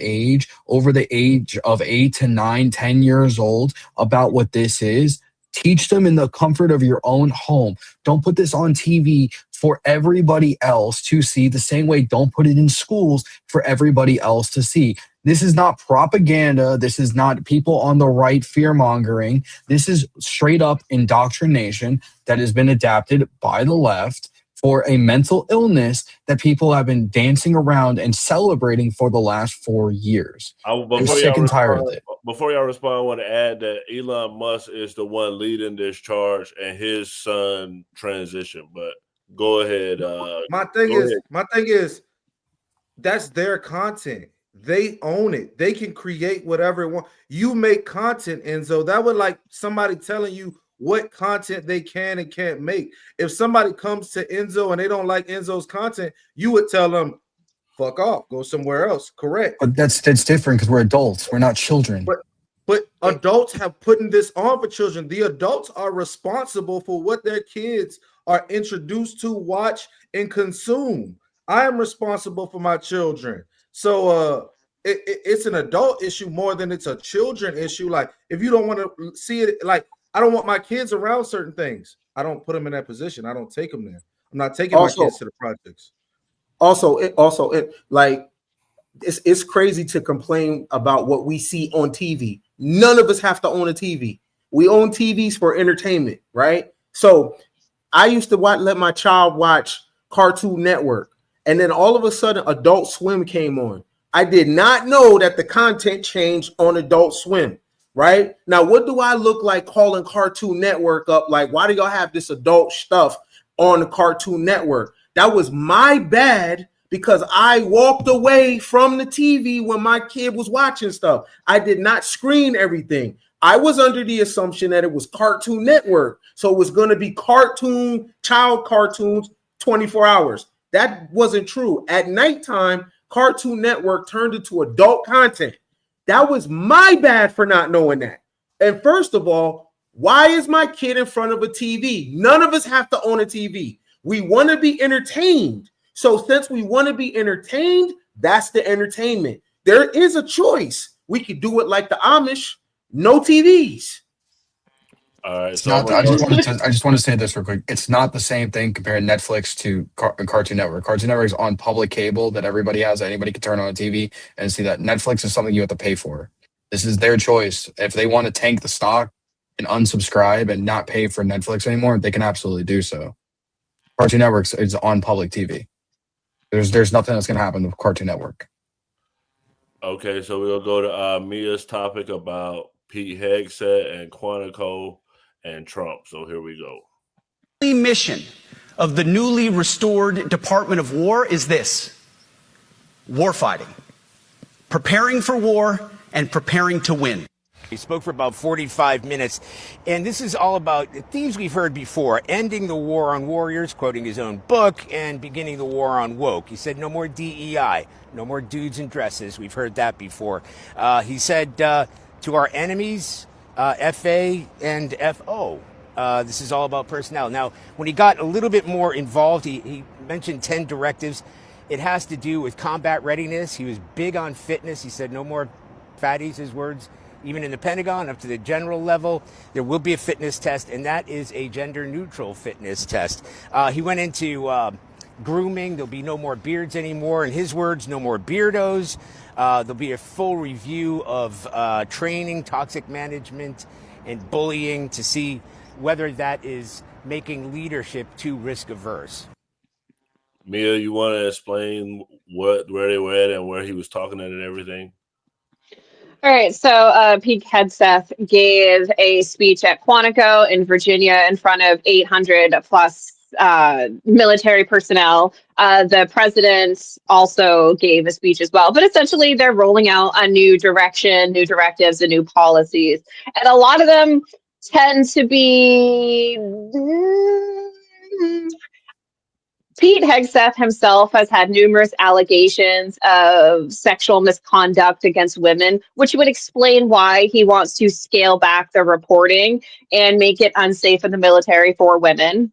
over the age of 8 to 9, 10 years old about what this is, teach them in the comfort of your own home. Don't put this on TV for everybody else to see, the same way don't put it in schools for everybody else to see. This is not propaganda. This is not people on the right fear-mongering. This is straight up indoctrination that has been adapted by the left for a mental illness that people have been dancing around and celebrating for the last 4 years. I'm sick and tired of it. Before y'all respond, I want to add that Elon Musk is the one leading this charge, and his son transitioned. But go ahead. My thing is, that's their content. They own it. They can create whatever it wants. You make content, Enzo. That would like somebody telling you what content they can and can't make. If somebody comes to Enzo and they don't like Enzo's content, you would tell them, fuck off, go somewhere else. Correct. But that's different because we're adults. We're not children. But adults have put this on for children. The adults are responsible for what their kids are introduced to, watch, and consume. I am responsible for my children. So it's an adult issue more than it's a children issue. Like, if you don't want to see it, like, I don't want my kids around certain things. I don't put them in that position. I don't take them there. I'm not taking my kids to the projects. It's crazy to complain about what we see on TV. None of us have to own a TV. We own TVs for entertainment, right? So I used to let my child watch Cartoon Network, and then all of a sudden Adult Swim came on. I did not know that the content changed on Adult Swim, right? Now, what do I look like calling Cartoon Network up? Like, why do y'all have this adult stuff on the Cartoon Network? That was my bad because I walked away from the TV when my kid was watching stuff. I did not screen everything. I was under the assumption that it was Cartoon Network. So it was going to be child cartoons 24 hours. That wasn't true. At nighttime, Cartoon Network turned into adult content. That was my bad for not knowing that. And first of all, why is my kid in front of a TV? None of us have to own a TV. We want to be entertained. So since we want to be entertained, that's the entertainment. There is a choice. We could do it like the Amish, no TVs. All right. It's not. I just want to say this real quick. It's not the same thing comparing Netflix to Cartoon Network. Cartoon Network is on public cable that everybody has. Anybody can turn on a TV and see that. Netflix is something you have to pay for. This is their choice. If they want to tank the stock and unsubscribe and not pay for Netflix anymore, they can absolutely do so. Cartoon Network is on public TV. There's nothing that's going to happen with Cartoon Network. Okay, so we'll go to Mia's topic about Pete Hegseth and Quantico and Trump. So here we go. The mission of the newly restored Department of War is this: warfighting, preparing for war and preparing to win. He spoke for about 45 minutes, and this is all about themes we've heard before: ending the war on warriors, quoting his own book, and beginning the war on woke. He said no more DEI, no more dudes in dresses. We've heard that before. He said to our enemies, FA and FO. This is all about personnel. Now, when he got a little bit more involved, he mentioned 10 directives. It has to do with combat readiness. He was big on fitness. He said no more fatties, his words. Even in the Pentagon, up to the general level, there will be a fitness test, and that is a gender-neutral fitness test. He went into grooming. There'll be no more beards anymore. In his words, no more beardos. There'll be a full review of training, toxic management, and bullying to see whether that is making leadership too risk-averse. Mia, you want to explain where they were at and where he was talking at and everything? All right, so Pete Hegseth gave a speech at Quantico in Virginia in front of 800 plus military personnel. The president also gave a speech as well, but essentially they're rolling out a new direction, new directives, and new policies. And a lot of them tend to be... Pete Hegseth himself has had numerous allegations of sexual misconduct against women, which would explain why he wants to scale back the reporting and make it unsafe in the military for women.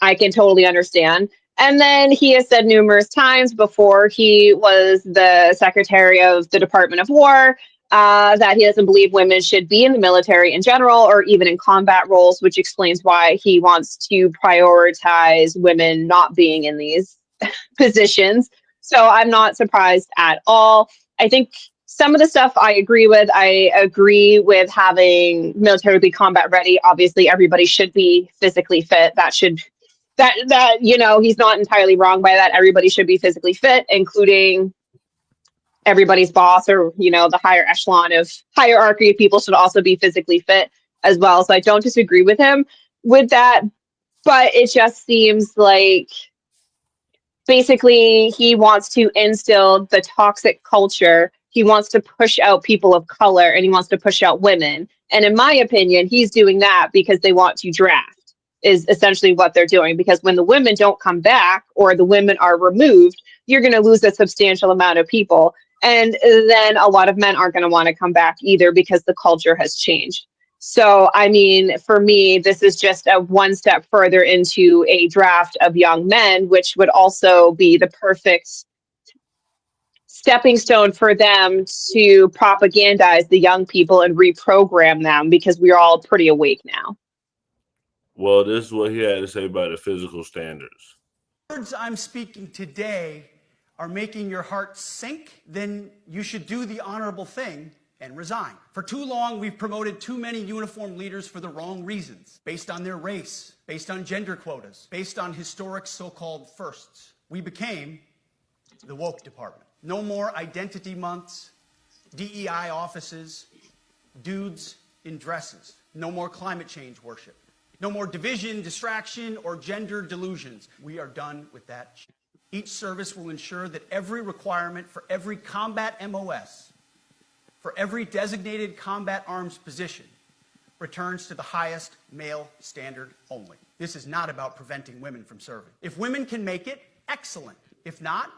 I can totally understand. And then he has said numerous times before he was the Secretary of the Department of War that he doesn't believe women should be in the military in general or even in combat roles, which explains why he wants to prioritize women not being in these positions. So I'm not surprised at all. I think some of the stuff I agree with. I agree with having military be combat ready. Obviously, everybody should be physically fit. That you know, he's not entirely wrong by that. Everybody should be physically fit, including everybody's boss, or, you know, the higher echelon of hierarchy of people should also be physically fit as well. So I don't disagree with him with that, but it just seems like basically he wants to instill the toxic culture. He wants to push out people of color and he wants to push out women. And in my opinion, he's doing that because they want to draft, is essentially what they're doing. Because when the women don't come back or the women are removed, you're going to lose a substantial amount of people. And then a lot of men aren't going to want to come back either because the culture has changed. So, I mean, for me, this is just a one step further into a draft of young men, which would also be the perfect stepping stone for them to propagandize the young people and reprogram them, because we're all pretty awake now. Well, this is what he had to say about the physical standards. Words I'm speaking today are making your heart sink, then you should do the honorable thing and resign. For too long, we've promoted too many uniformed leaders for the wrong reasons, based on their race, based on gender quotas, based on historic so-called firsts. We became the woke department. No more identity months, DEI offices, dudes in dresses. No more climate change worship. No more division, distraction, or gender delusions. We are done with that. Each service will ensure that every requirement for every combat MOS, for every designated combat arms position, returns to the highest male standard only. This is not about preventing women from serving. If women can make it, excellent. If not,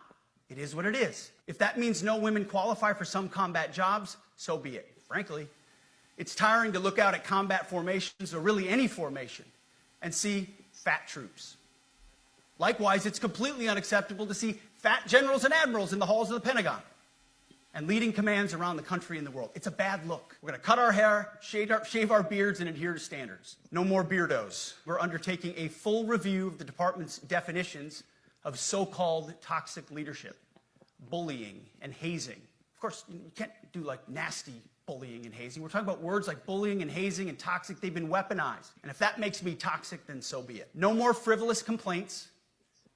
it is what it is. If that means no women qualify for some combat jobs, so be it. Frankly, it's tiring to look out at combat formations, or really any formation, and see fat troops. Likewise, it's completely unacceptable to see fat generals and admirals in the halls of the Pentagon and leading commands around the country and the world. It's a bad look. We're going to cut our hair, shave our beards, and adhere to standards. No more beardos. We're undertaking a full review of the department's definitions of so-called toxic leadership, bullying, and hazing. Of course, you can't do like nasty bullying and hazing. We're talking about words like bullying and hazing and toxic. They've been weaponized. And if that makes me toxic, then so be it. No more frivolous complaints.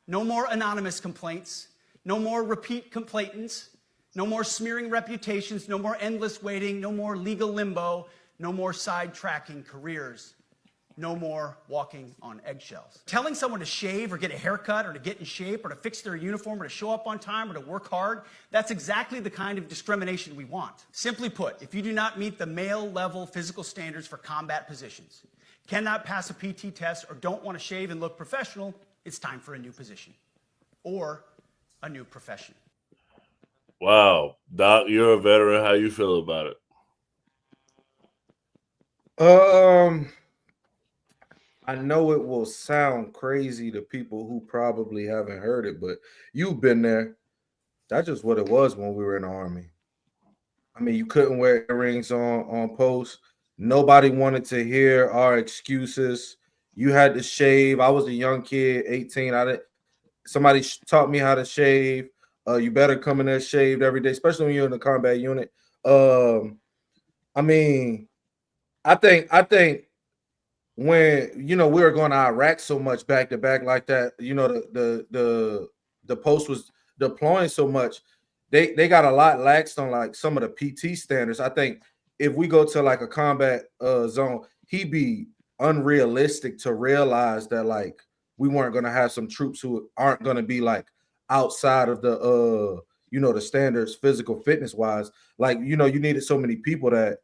No more anonymous complaints. No more repeat complainants. No more smearing reputations. No more endless waiting. No more legal limbo. No more sidetracking careers. No more walking on eggshells. Telling someone to shave or get a haircut or to get in shape or to fix their uniform or to show up on time or to work hard, that's exactly the kind of discrimination we want. Simply put, if you do not meet the male-level physical standards for combat positions, cannot pass a PT test, or don't want to shave and look professional, it's time for a new position or a new profession. Wow. Doc, you're a veteran. How you feel about it? I know it will sound crazy to people who probably haven't heard it, but you've been there. That's just what it was when we were in the Army. I mean, you couldn't wear earrings on post. Nobody wanted to hear our excuses. You had to shave. I was a young kid, 18. Somebody taught me how to shave. You better come in there shaved every day, especially when you're in the combat unit. I mean, I think when we were going to Iraq so much back to back like that, the post was deploying so much, they got a lot laxed on like some of the PT standards. I think if we go to like a combat zone, he'd be unrealistic to realize that like we weren't going to have some troops who aren't going to be like outside of the the standards physical fitness wise. Like you needed so many people that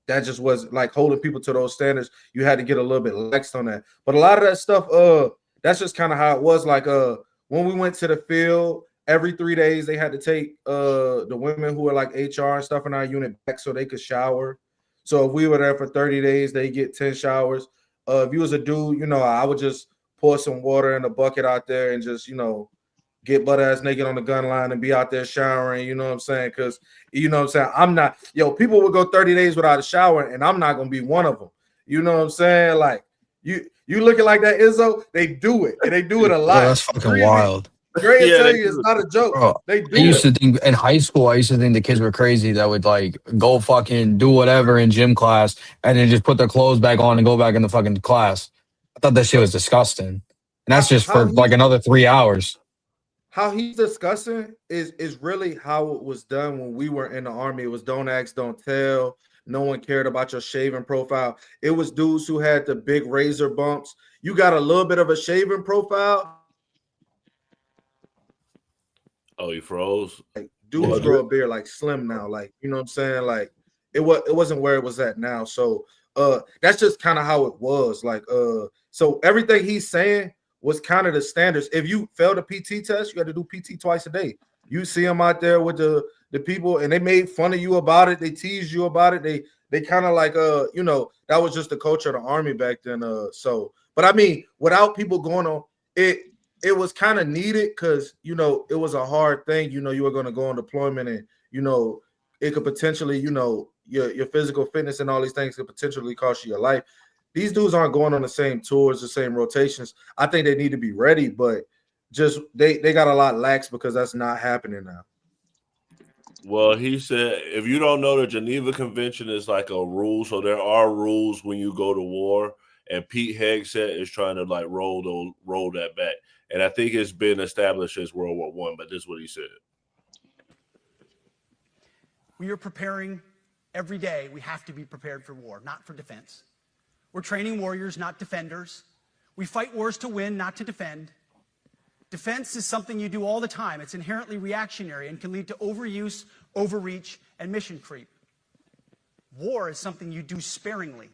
that just was like holding people to those standards. You had to get a little bit laxed on that. But a lot of that stuff, that's just kind of how it was. Like when we went to the field, every 3 days they had to take the women who were like HR and stuff in our unit back so they could shower. So if we were there for 30 days, they get 10 showers. If you was a dude, I would just pour some water in a bucket out there and just, get butt ass naked on the gun line and be out there showering, you know what I'm saying? Because, I'm not, people would go 30 days without a shower and I'm not going to be one of them. You know what I'm saying? Like, you looking like that, Izzo, they do it. And they do it a lot. Bro, that's fucking wild. Great tell you it's not a joke. Bro, they do I used to think in high school, I used to think the kids were crazy that would like go fucking do whatever in gym class and then just put their clothes back on and go back in the fucking class. I thought that shit was disgusting. And that's just for like another 3 hours. How he's discussing is really how it was done when we were in the Army. It was don't ask, don't tell. No one cared about your shaving profile. It was dudes who had the big razor bumps. You got a little bit of a shaving profile. Oh, you froze? Like dudes grow a beard like Slim now. Like, you know what I'm saying? Like it wasn't where it was at now. So that's just kind of how it was. Like so everything he's saying was kind of the standards. If you failed a PT test, you had to do PT twice a day. You see them out there with the people, and they made fun of you about it. They teased you about it. They kind of like that was just the culture of the Army back then. But I mean, without people going on it was kind of needed because it was a hard thing. You were going to go on deployment, and it could potentially your physical fitness and all these things could potentially cost you your life. These dudes aren't going on the same tours, the same rotations. I think they need to be ready, but just they got a lot lax because that's not happening now. Well, he said, if you don't know, the Geneva Convention is like a rule. So there are rules when you go to war. and Pete Hegseth is trying to like roll that back. And I think it's been established as World War I, but this is what he said. We are preparing every day. We have to be prepared for war, not for defense. We're training warriors, not defenders. We fight wars to win, not to defend. Defense is something you do all the time. It's inherently reactionary and can lead to overuse, overreach, and mission creep. War is something you do sparingly,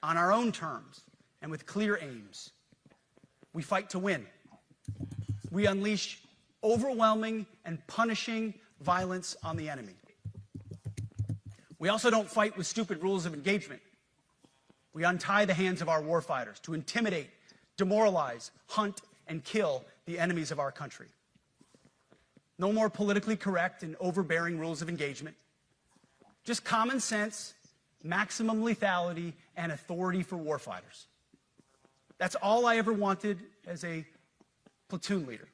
on our own terms, and with clear aims. We fight to win. We unleash overwhelming and punishing violence on the enemy. We also don't fight with stupid rules of engagement. We untie the hands of our warfighters to intimidate, demoralize, hunt, and kill the enemies of our country. No more politically correct and overbearing rules of engagement. Just common sense, maximum lethality, and authority for warfighters. That's all I ever wanted as a platoon leader.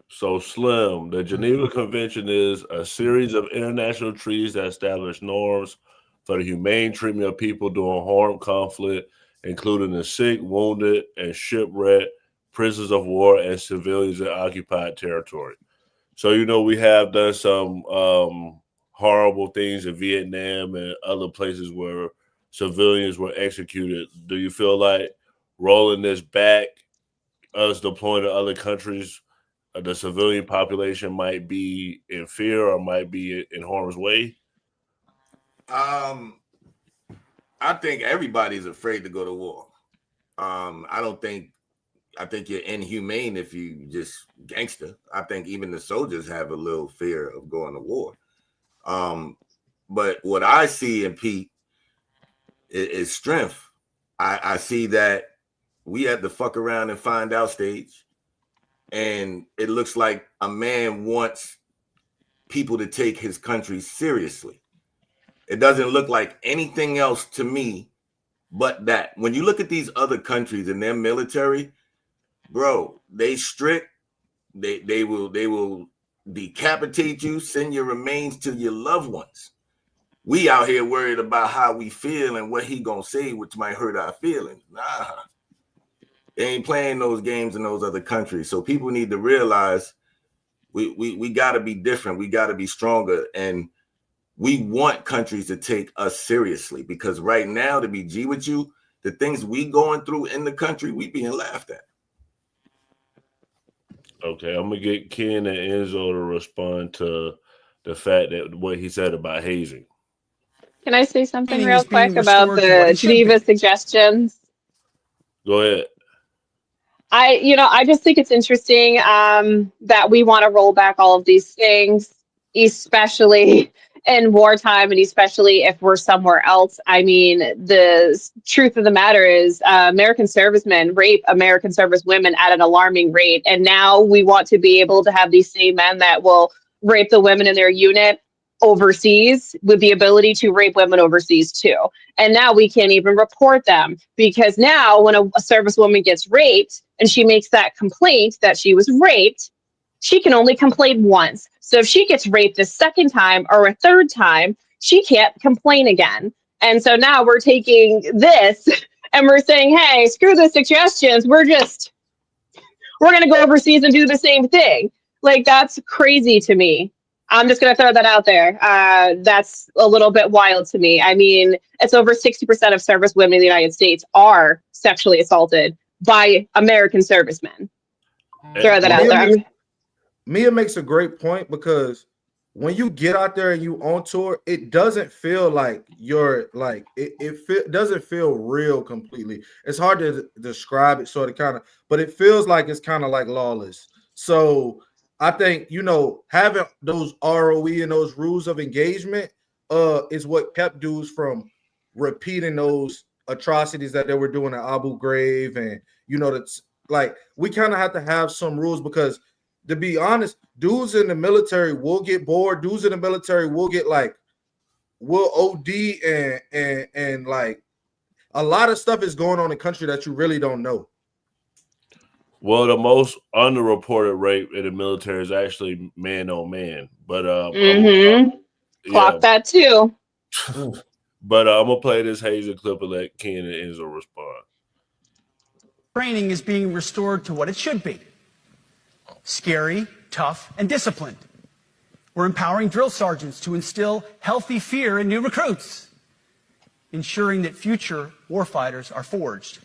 So, Slim, the Geneva Convention is a series of international treaties that establish norms for the humane treatment of people during armed conflict, including the sick, wounded, and shipwrecked, prisoners of war, and civilians in occupied territory. So, you know, we have done some horrible things in Vietnam and other places where civilians were executed. Do you feel like rolling this back, us deploying to other countries, the civilian population might be in fear or might be in harm's way? I think everybody's afraid to go to war. I think you're inhumane if you just gangster. I think even the soldiers have a little fear of going to war. But what I see in Pete is strength. I see that we had the fuck around and find out stage. And it looks like a man wants people to take his country seriously. It doesn't look like anything else to me but that. When you look at these other countries and their military, bro, they strict. They will decapitate you, send your remains to your loved ones. We out here worried about how we feel and what he gonna say, which might hurt our feelings. Nah. They ain't playing those games in those other countries. So people need to realize we got to be different. We got to be stronger. And we want countries to take us seriously, because right now, to be G with you, the things we going through in the country, we being laughed at. Okay, I'm going to get Ken and Enzo to respond to the fact that what he said about hazing. Can I say something real quick about the Geneva suggestions? Go ahead. I just think it's interesting that we want to roll back all of these things, especially in wartime and especially if we're somewhere else. I mean, the truth of the matter is American servicemen rape American servicewomen at an alarming rate. And now we want to be able to have these same men that will rape the women in their unit overseas with the ability to rape women overseas too. And now we can't even report them, because now when a servicewoman gets raped and she makes that complaint that she was raped, she can only complain once. So if she gets raped a second time or a third time, she can't complain again. And so now we're taking this and we're saying, hey, screw the suggestions. We're going to go overseas and do the same thing. Like, that's crazy to me. I'm just going to throw that out there. That's a little bit wild to me. I mean, it's over 60% of servicewomen in the United States are sexually assaulted by American servicemen. Throw that out there. Mia makes a great point, because when you get out there and you on tour, it doesn't feel like you're like, it doesn't feel real completely. It's hard to describe it, sort of, kind of, but it feels like it's kind of like lawless. So I think, having those ROE and those rules of engagement is what kept dudes from repeating those atrocities that they were doing at Abu Ghraib. And, that's like, we kind of have to have some rules, because to be honest, dudes in the military will get bored. Dudes in the military will get will OD and like a lot of stuff is going on in the country that you really don't know. Well, the most underreported rape in the military is actually man on man, but Clock that too. But I'm gonna play this Hazing clip and let Ken and Enzo respond. Training is being restored to what it should be: scary, tough, and disciplined. We're empowering drill sergeants to instill healthy fear in new recruits, ensuring that future warfighters are forged.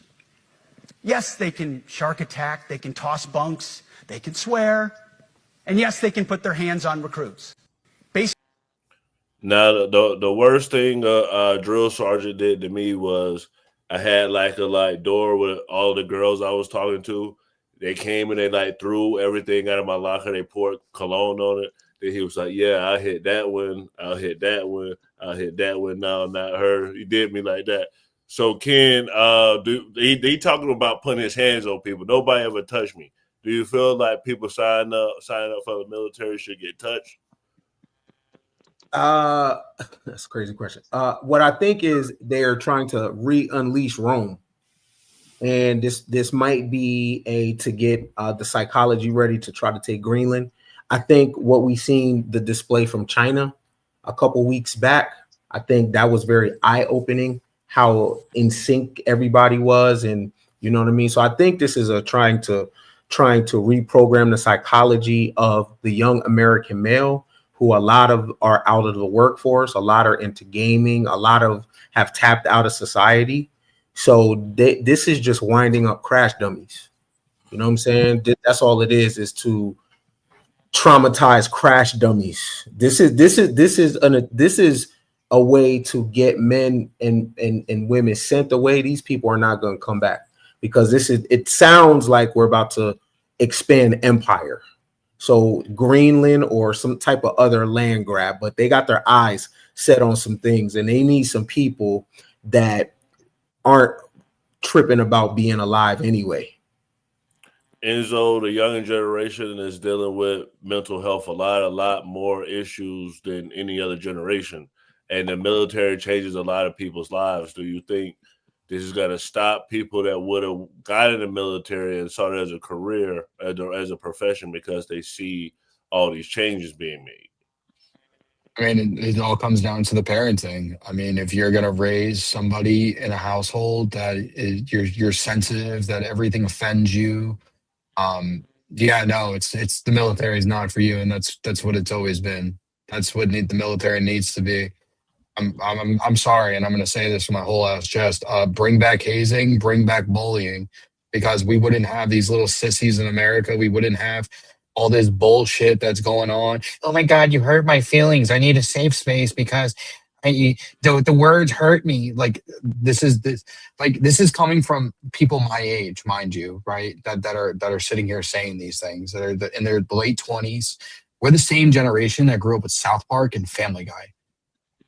Yes, they can shark attack, they can toss bunks, they can swear, and yes, they can put their hands on recruits. Now, the worst thing a drill sergeant did to me was I had like a door with all the girls I was talking to. They came and they threw everything out of my locker. They poured cologne on it. Then he was like, "Yeah, I hit that one. I'll hit that one. I'll hit that one. No, not her." He did me like that. So Ken, he talking about putting his hands on people. Nobody ever touched me. Do you feel like people signing up for the military should get touched? That's a crazy question. What I think is they're trying to unleash Rome, and this might be to get the psychology ready to try to take Greenland. I think what we seen the display from China a couple weeks back, I think that was very eye-opening how in sync everybody was, and you know what I mean. So I think this is trying to reprogram the psychology of the young American male, who a lot of are out of the workforce, a lot are into gaming, a lot of have tapped out of society. So this is just winding up crash dummies. You know what I'm saying? That's all it is to traumatize crash dummies. This is a way to get men and women sent away. These people are not going to come back, because it sounds like we're about to expand empire. So Greenland or some type of other land grab, but they got their eyes set on some things, and they need some people that aren't tripping about being alive anyway. Enzo, the younger generation is dealing with mental health a lot more issues than any other generation. And the military changes a lot of people's lives. Do you think this is going to stop people that would have got in the military and saw it as a career, as a profession, because they see all these changes being made? I mean, it all comes down to the parenting. I mean, if you're going to raise somebody in a household that you're sensitive, that everything offends you, yeah, no, it's the military is not for you, and that's what it's always been. That's what the military needs to be. I'm sorry, and I'm going to say this with my whole ass chest. Bring back hazing, bring back bullying, because we wouldn't have these little sissies in America. We wouldn't have all this bullshit that's going on. Oh my God, you hurt my feelings. I need a safe space because the words hurt me. Like this is coming from people my age, mind you, right? That are sitting here saying these things, that are in their late 20s. We're the same generation that grew up with South Park and Family Guy.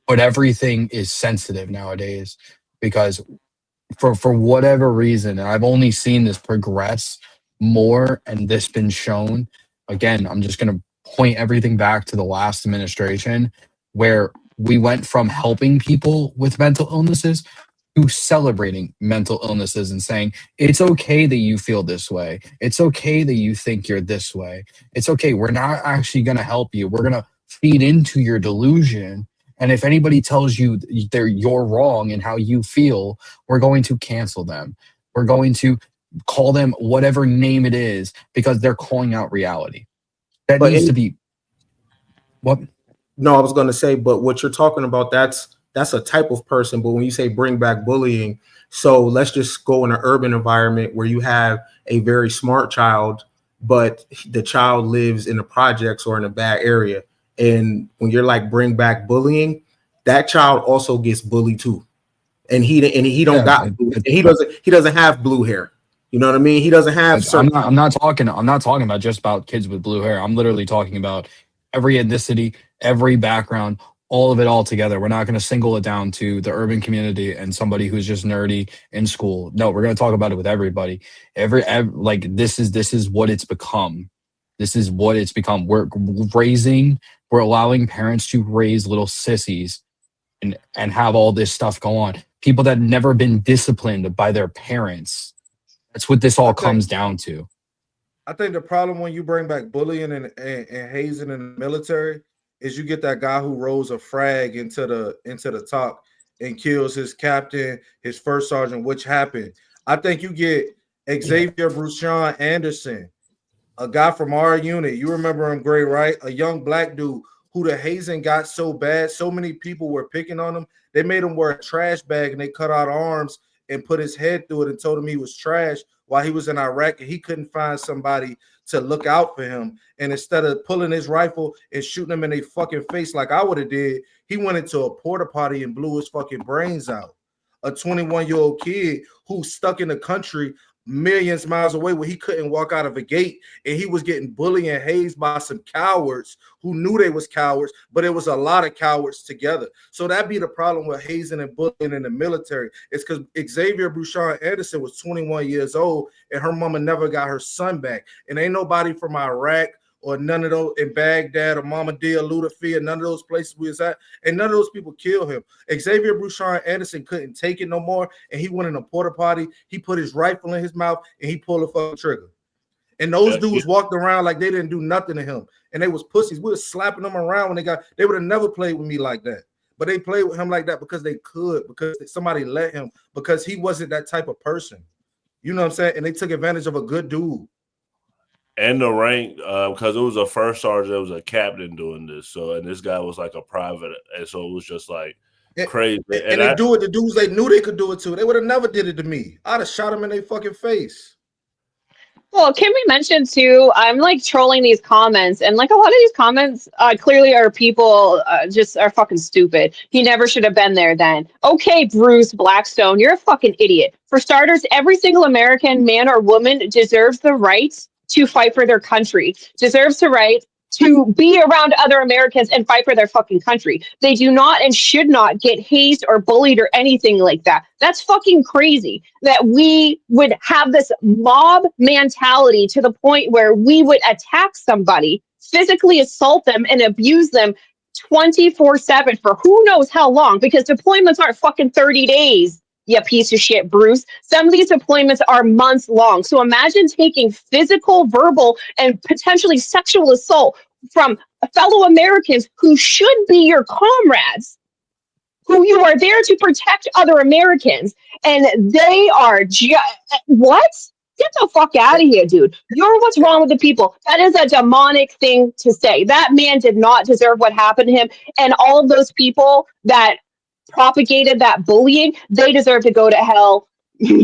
But everything is sensitive nowadays because for whatever reason, and I've only seen this progress more and this been shown. Again, I'm just going to point everything back to the last administration, where we went from helping people with mental illnesses to celebrating mental illnesses and saying, it's okay that you feel this way. It's okay that you think you're this way. It's okay. We're not actually going to help you. We're going to feed into your delusion. And if anybody tells you you're wrong in how you feel, we're going to cancel them. We're going to call them whatever name it is because they're calling out reality. That needs to be what? No, I was going to say, but what you're talking about, that's a type of person. But when you say bring back bullying, so let's just go in an urban environment where you have a very smart child, but the child lives in the projects or in a bad area. And when you're like bring back bullying, that child also gets bullied too, and he doesn't have blue hair. You know what I mean? He doesn't have. I'm not talking about just about kids with blue hair. I'm literally talking about every ethnicity, every background, all of it all together. We're not going to single it down to the urban community and somebody who's just nerdy in school. No, we're going to talk about it with everybody. Like this is what it's become. This is what it's become. We're allowing parents to raise little sissies and have all this stuff go on. People that never been disciplined by their parents. That's what this all comes down to. I think the problem when you bring back bullying and hazing in the military is you get that guy who rolls a frag into the talk and kills his captain, his first sergeant, which happened. I think you get Xavier Bruchon Anderson, a guy from our unit. You remember him, Gray, right? A young black dude who the hazing got so bad, so many people were picking on him. They made him wear a trash bag and they cut out arms and put his head through it and told him he was trash while he was in Iraq and he couldn't find somebody to look out for him. And instead of pulling his rifle and shooting him in their fucking face like I would have did, he went into a porta potty and blew his fucking brains out. A 21-year-old kid who's stuck in the country millions miles away where he couldn't walk out of a gate, and he was getting bullied and hazed by some cowards who knew they was cowards, but it was a lot of cowards together. So that'd be the problem with hazing and bullying in the military. It's because Xavier Bruchon Anderson was 21 years old and her mama never got her son back. And ain't nobody from Iraq or none of those in Baghdad or Mama Dia, Lutafia, none of those places we was at, and none of those people killed him. Xavier Bruchon Anderson couldn't take it no more, and he went in a porta potty, he put his rifle in his mouth, and he pulled the fucking trigger. And those dudes walked around like they didn't do nothing to him, and they was pussies. We was slapping them around when they would have never played with me like that. But they played with him like that because they could, because somebody let him, because he wasn't that type of person. You know what I'm saying? And they took advantage of a good dude. And the rank, because it was a first sergeant, it was a captain doing this. So, and this guy was like a private, and so it was just like crazy. And they do it to dudes they knew they could do it to. They would have never did it to me. I'd have shot them in their fucking face. Well, can we mention too, I'm like trolling these comments, and like a lot of these comments clearly are people just are fucking stupid. He never should have been there then. Okay, Bruce Blackstone, you're a fucking idiot. For starters, every single American man or woman deserves the right to fight for their country, deserves the right to be around other Americans and fight for their fucking country. They do not and should not get hazed or bullied or anything like that. That's fucking crazy that we would have this mob mentality to the point where we would attack somebody, physically assault them and abuse them 24/7 for who knows how long, because deployments aren't fucking 30 days. You piece of shit, Bruce. Some of these deployments are months long. So imagine taking physical, verbal, and potentially sexual assault from fellow Americans who should be your comrades, who you are there to protect other Americans. And they are what? Get the fuck out of here, dude. You're what's wrong with the people. That is a demonic thing to say. That man did not deserve what happened to him. And all of those people that propagated that bullying, they deserve to go to hell.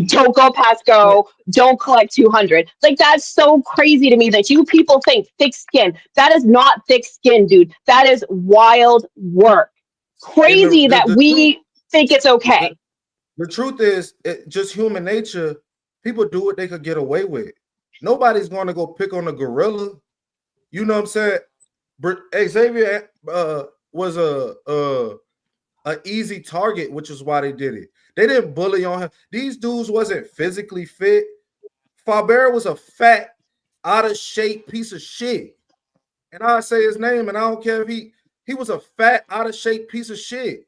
Don't go past go. Don't collect 200. Like, that's so crazy to me that you people think thick skin. That is not thick skin, dude. That is wild work. Crazy that we think it's okay. The truth is, just human nature. People do what they could get away with. Nobody's going to go pick on a gorilla. You know what I'm saying? Xavier was an easy target, which is why they did it. They didn't bully on him. These dudes wasn't physically fit. Faber was a fat, out of shape piece of shit. And I say his name, and I don't care if he was a fat, out of shape piece of shit.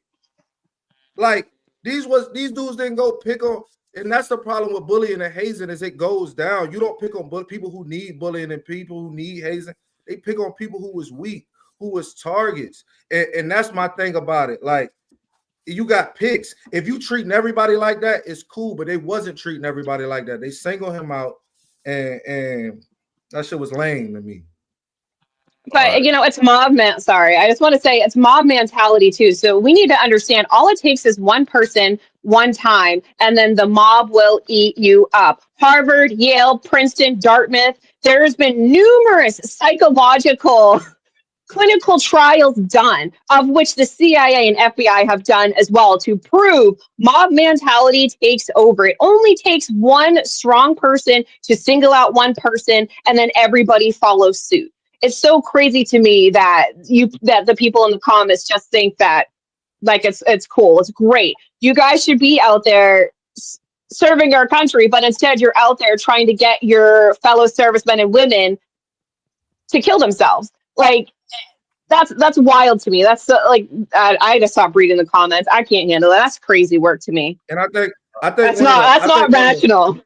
Like, these dudes didn't go pick on, and that's the problem with bullying and hazing, is it goes down. You don't pick on people who need bullying and people who need hazing. They pick on people who was weak, who was targets. And that's my thing about it. Like, you got picks. If you treating everybody like that, it's cool, but they wasn't treating everybody like that. They singled him out, and that shit was lame to me. But, you know, it's mob sorry. I just want to say it's mob mentality too. So we need to understand all it takes is one person, one time, and then the mob will eat you up. Harvard, Yale, Princeton, Dartmouth. There's been numerous psychological clinical trials done, of which the CIA and FBI have done as well, to prove mob mentality takes over. It only takes one strong person to single out one person, and then everybody follows suit. It's so crazy to me that the people in the comments just think that, like, it's cool, it's great. You guys should be out there serving our country, but instead you're out there trying to get your fellow servicemen and women to kill themselves. Like, that's wild to me. That's I had to stop reading the comments. I can't handle it. That's crazy work to me. And I think that's not rational.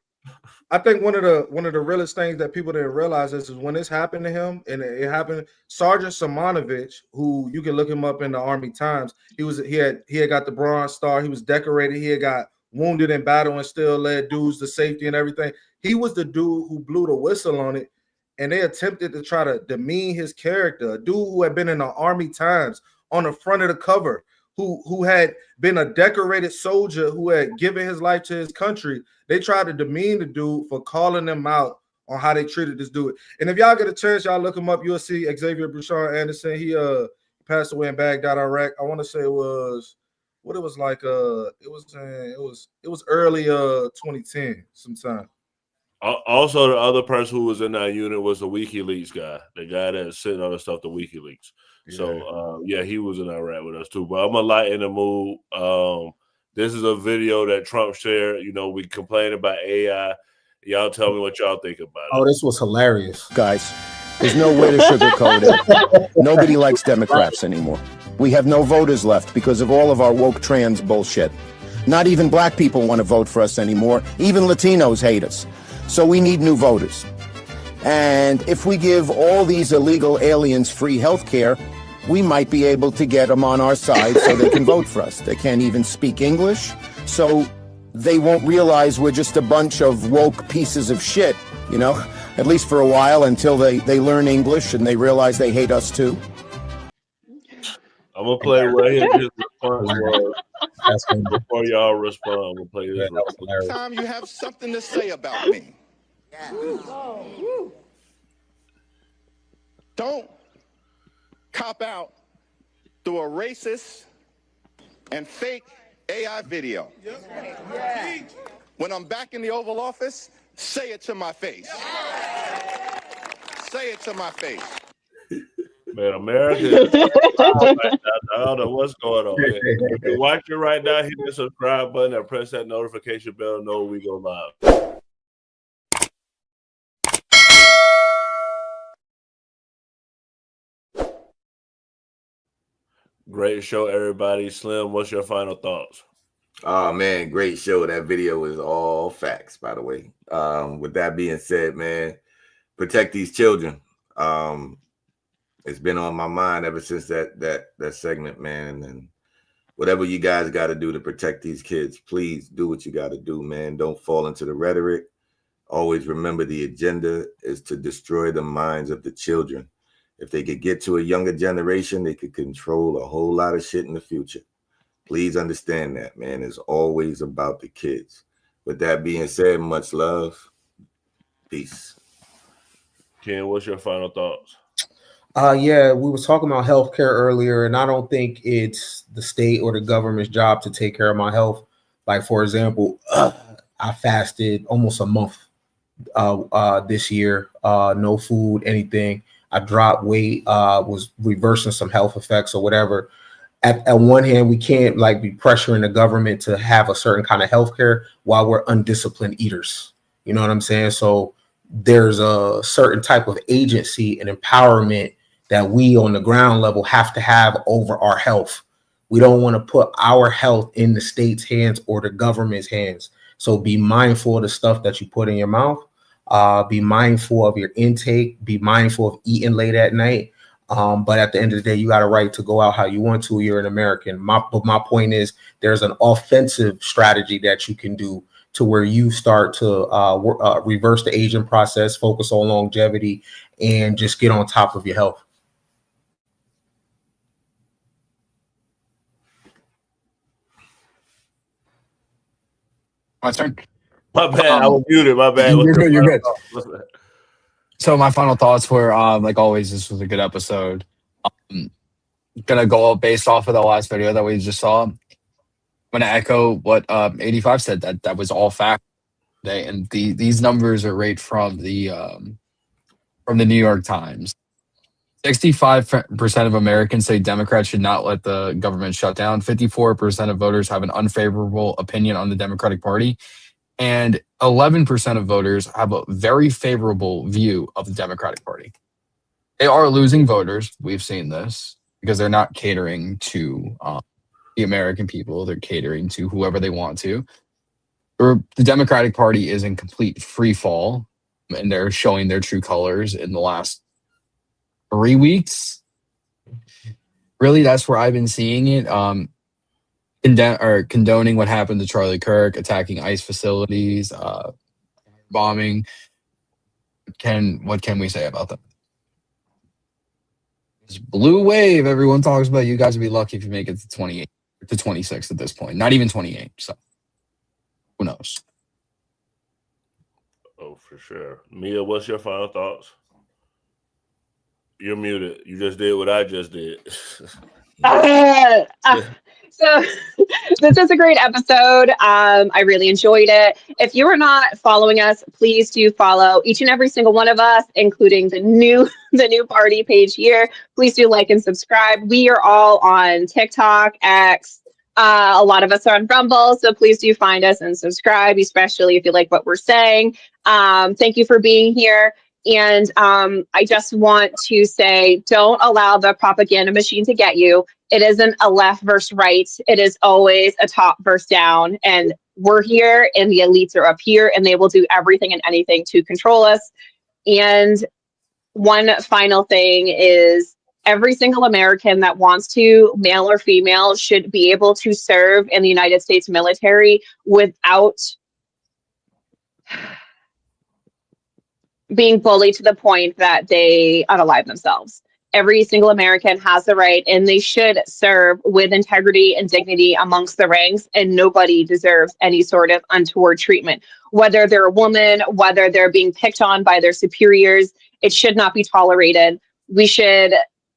I think one of the realest things that people didn't realize is when this happened to him, and it happened, Sergeant Simonovich, who you can look him up in the Army Times, he had got the Bronze Star, he was decorated, he had got wounded in battle and still led dudes to safety and everything. He was the dude who blew the whistle on it, and they attempted to try to demean his character. A dude who had been in the Army Times on the front of the cover, who had been a decorated soldier who had given his life to his country. They tried to demean the dude for calling them out on how they treated this dude. And if y'all get a chance, y'all look him up, you'll see Xavier Bouchard Anderson. He passed away in Baghdad, Iraq. I want to say it was early 2010 sometime. Also, the other person who was in that unit was the WikiLeaks guy, the guy that's sitting on the stuff to WikiLeaks. Yeah. So, he was in Iraq with us too. But I'm going to lighten the mood. This is a video that Trump shared. You know, we complain about AI. Y'all tell me what y'all think about it. Oh, this was hilarious. Guys, there's no way to sugarcoat it. Nobody likes Democrats anymore. We have no voters left because of all of our woke trans bullshit. Not even black people want to vote for us anymore. Even Latinos hate us. So we need new voters. And if we give all these illegal aliens free health care, we might be able to get them on our side so they can vote for us. They can't even speak English, so they won't realize we're just a bunch of woke pieces of shit, you know, at least for a while until they learn English and they realize they hate us too. I'm going to play right here. His response was. Before y'all respond, I'm going to play this. Next time you have something to say about me. Don't cop out through a racist and fake AI video. When I'm back in the Oval Office, say it to my face. Say it to my face. Man, America. I don't know what's going on. Man. If you're watching right now, hit the subscribe button and press that notification bell. Know we go live. Great show, everybody. Slim, what's your final thoughts? Oh man, great show. That video is all facts, by the way. With that being said, man, protect these children. It's been on my mind ever since that segment, man. And whatever you guys got to do to protect these kids, please do what you got to do, man. Don't fall into the rhetoric. Always remember the agenda is to destroy the minds of the children. If they could get to a younger generation, they could control a whole lot of shit in the future. Please understand that, man. It's always about the kids. With that being said, much love. Peace. Ken, what's your final thoughts? Yeah, we were talking about healthcare earlier, and I don't think it's the state or the government's job to take care of my health. Like, for example, I fasted almost a month this year, no food, anything. I dropped weight, was reversing some health effects or whatever. At one hand, we can't like be pressuring the government to have a certain kind of healthcare while we're undisciplined eaters. You know what I'm saying? So there's a certain type of agency and empowerment that we on the ground level have to have over our health. We don't want to put our health in the state's hands or the government's hands. So be mindful of the stuff that you put in your mouth. Be mindful of your intake. Be mindful of eating late at night. But at the end of the day, you got a right to go out how you want to. You're an American. But my point is, there's an offensive strategy that you can do to where you start to reverse the aging process, focus on longevity, and just get on top of your health. My turn. My bad. I was muted. My bad. You're good. You're good. So my final thoughts were, like always, this was a good episode. Gonna go based off of the last video that we just saw. I'm gonna echo what 85 said, that was all fact. And these numbers are right from the New York Times. 65% of Americans say Democrats should not let the government shut down. 54% of voters have an unfavorable opinion on the Democratic Party. And 11% of voters have a very favorable view of the Democratic Party. They are losing voters. We've seen this because they're not catering to the American people. They're catering to whoever they want to. the Democratic Party is in complete free fall, and they're showing their true colors in the last 3 weeks. Really, that's where I've been seeing it. Condoning what happened to Charlie Kirk, attacking ICE facilities, bombing. What can we say about that? This blue wave everyone talks about. You guys would be lucky if you make it to 28 to 26 at this point. Not even 28. So who knows? Oh, for sure. Mia, what's your final thoughts? You're muted. You just did what I just did. So this is a great episode. I really enjoyed it. If you are not following us, please do follow each and every single one of us, including the new party page here. Please do like and subscribe. We are all on TikTok, X. A lot of us are on Rumble, so please do find us and subscribe, especially if you like what we're saying. Thank you for being here. And I just want to say, don't allow the propaganda machine to get you. It isn't a left versus right. It is always a top versus down. And we're here and the elites are up here and they will do everything and anything to control us. And one final thing is every single American that wants to, male or female, should be able to serve in the United States military without being bullied to the point that they unalive themselves. Every single American has the right, and they should serve with integrity and dignity amongst the ranks, and nobody deserves any sort of untoward treatment. Whether they're a woman, whether they're being picked on by their superiors, it should not be tolerated. We should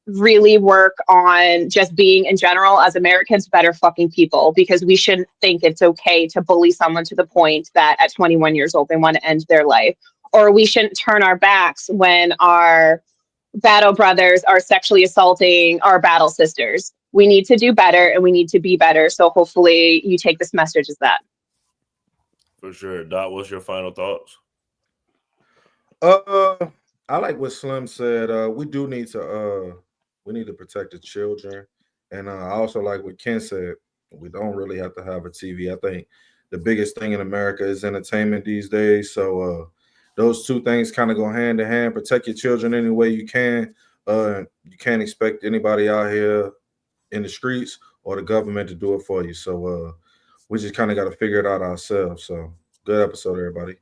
really work on just being, in general, as Americans, better fucking people, because we shouldn't think it's okay to bully someone to the point that at 21 years old, they want to end their life. Or we shouldn't turn our backs when our battle brothers are sexually assaulting our battle sisters. We need to do better and we need to be better. So hopefully you take this message as that. For sure. Dot, what's your final thoughts? I like what Slim said. We need to protect the children. And I also like what Ken said. We don't really have to have a TV. I think the biggest thing in America is entertainment these days. So those two things kind of go hand in hand. Protect your children any way you can. You can't expect anybody out here in the streets or the government to do it for you. So we just kind of got to figure it out ourselves. So good episode, everybody.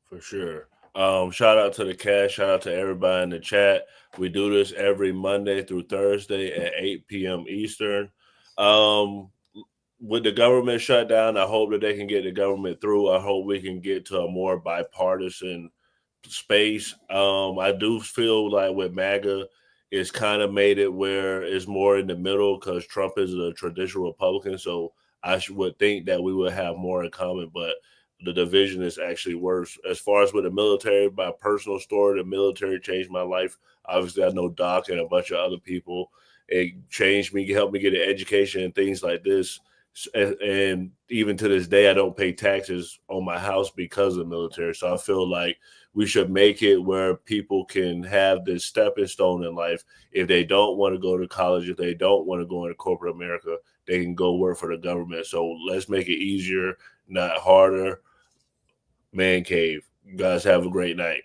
For sure. Shout out to the cast. Shout out to everybody in the chat. We do this every Monday through Thursday at 8 p.m. Eastern. With the government shutdown, I hope that they can get the government through. I hope we can get to a more bipartisan space. I do feel like with MAGA, it's kind of made it where it's more in the middle because Trump is a traditional Republican. So I would think that we would have more in common, but the division is actually worse. As far as with the military, my personal story, the military changed my life. Obviously, I know Doc and a bunch of other people. It changed me, helped me get an education and things like this. And even to this day, I don't pay taxes on my house because of the military. So I feel like we should make it where people can have this stepping stone in life. If they don't want to go to college, if they don't want to go into corporate America, they can go work for the government. So let's make it easier, not harder. Man cave. You guys have a great night.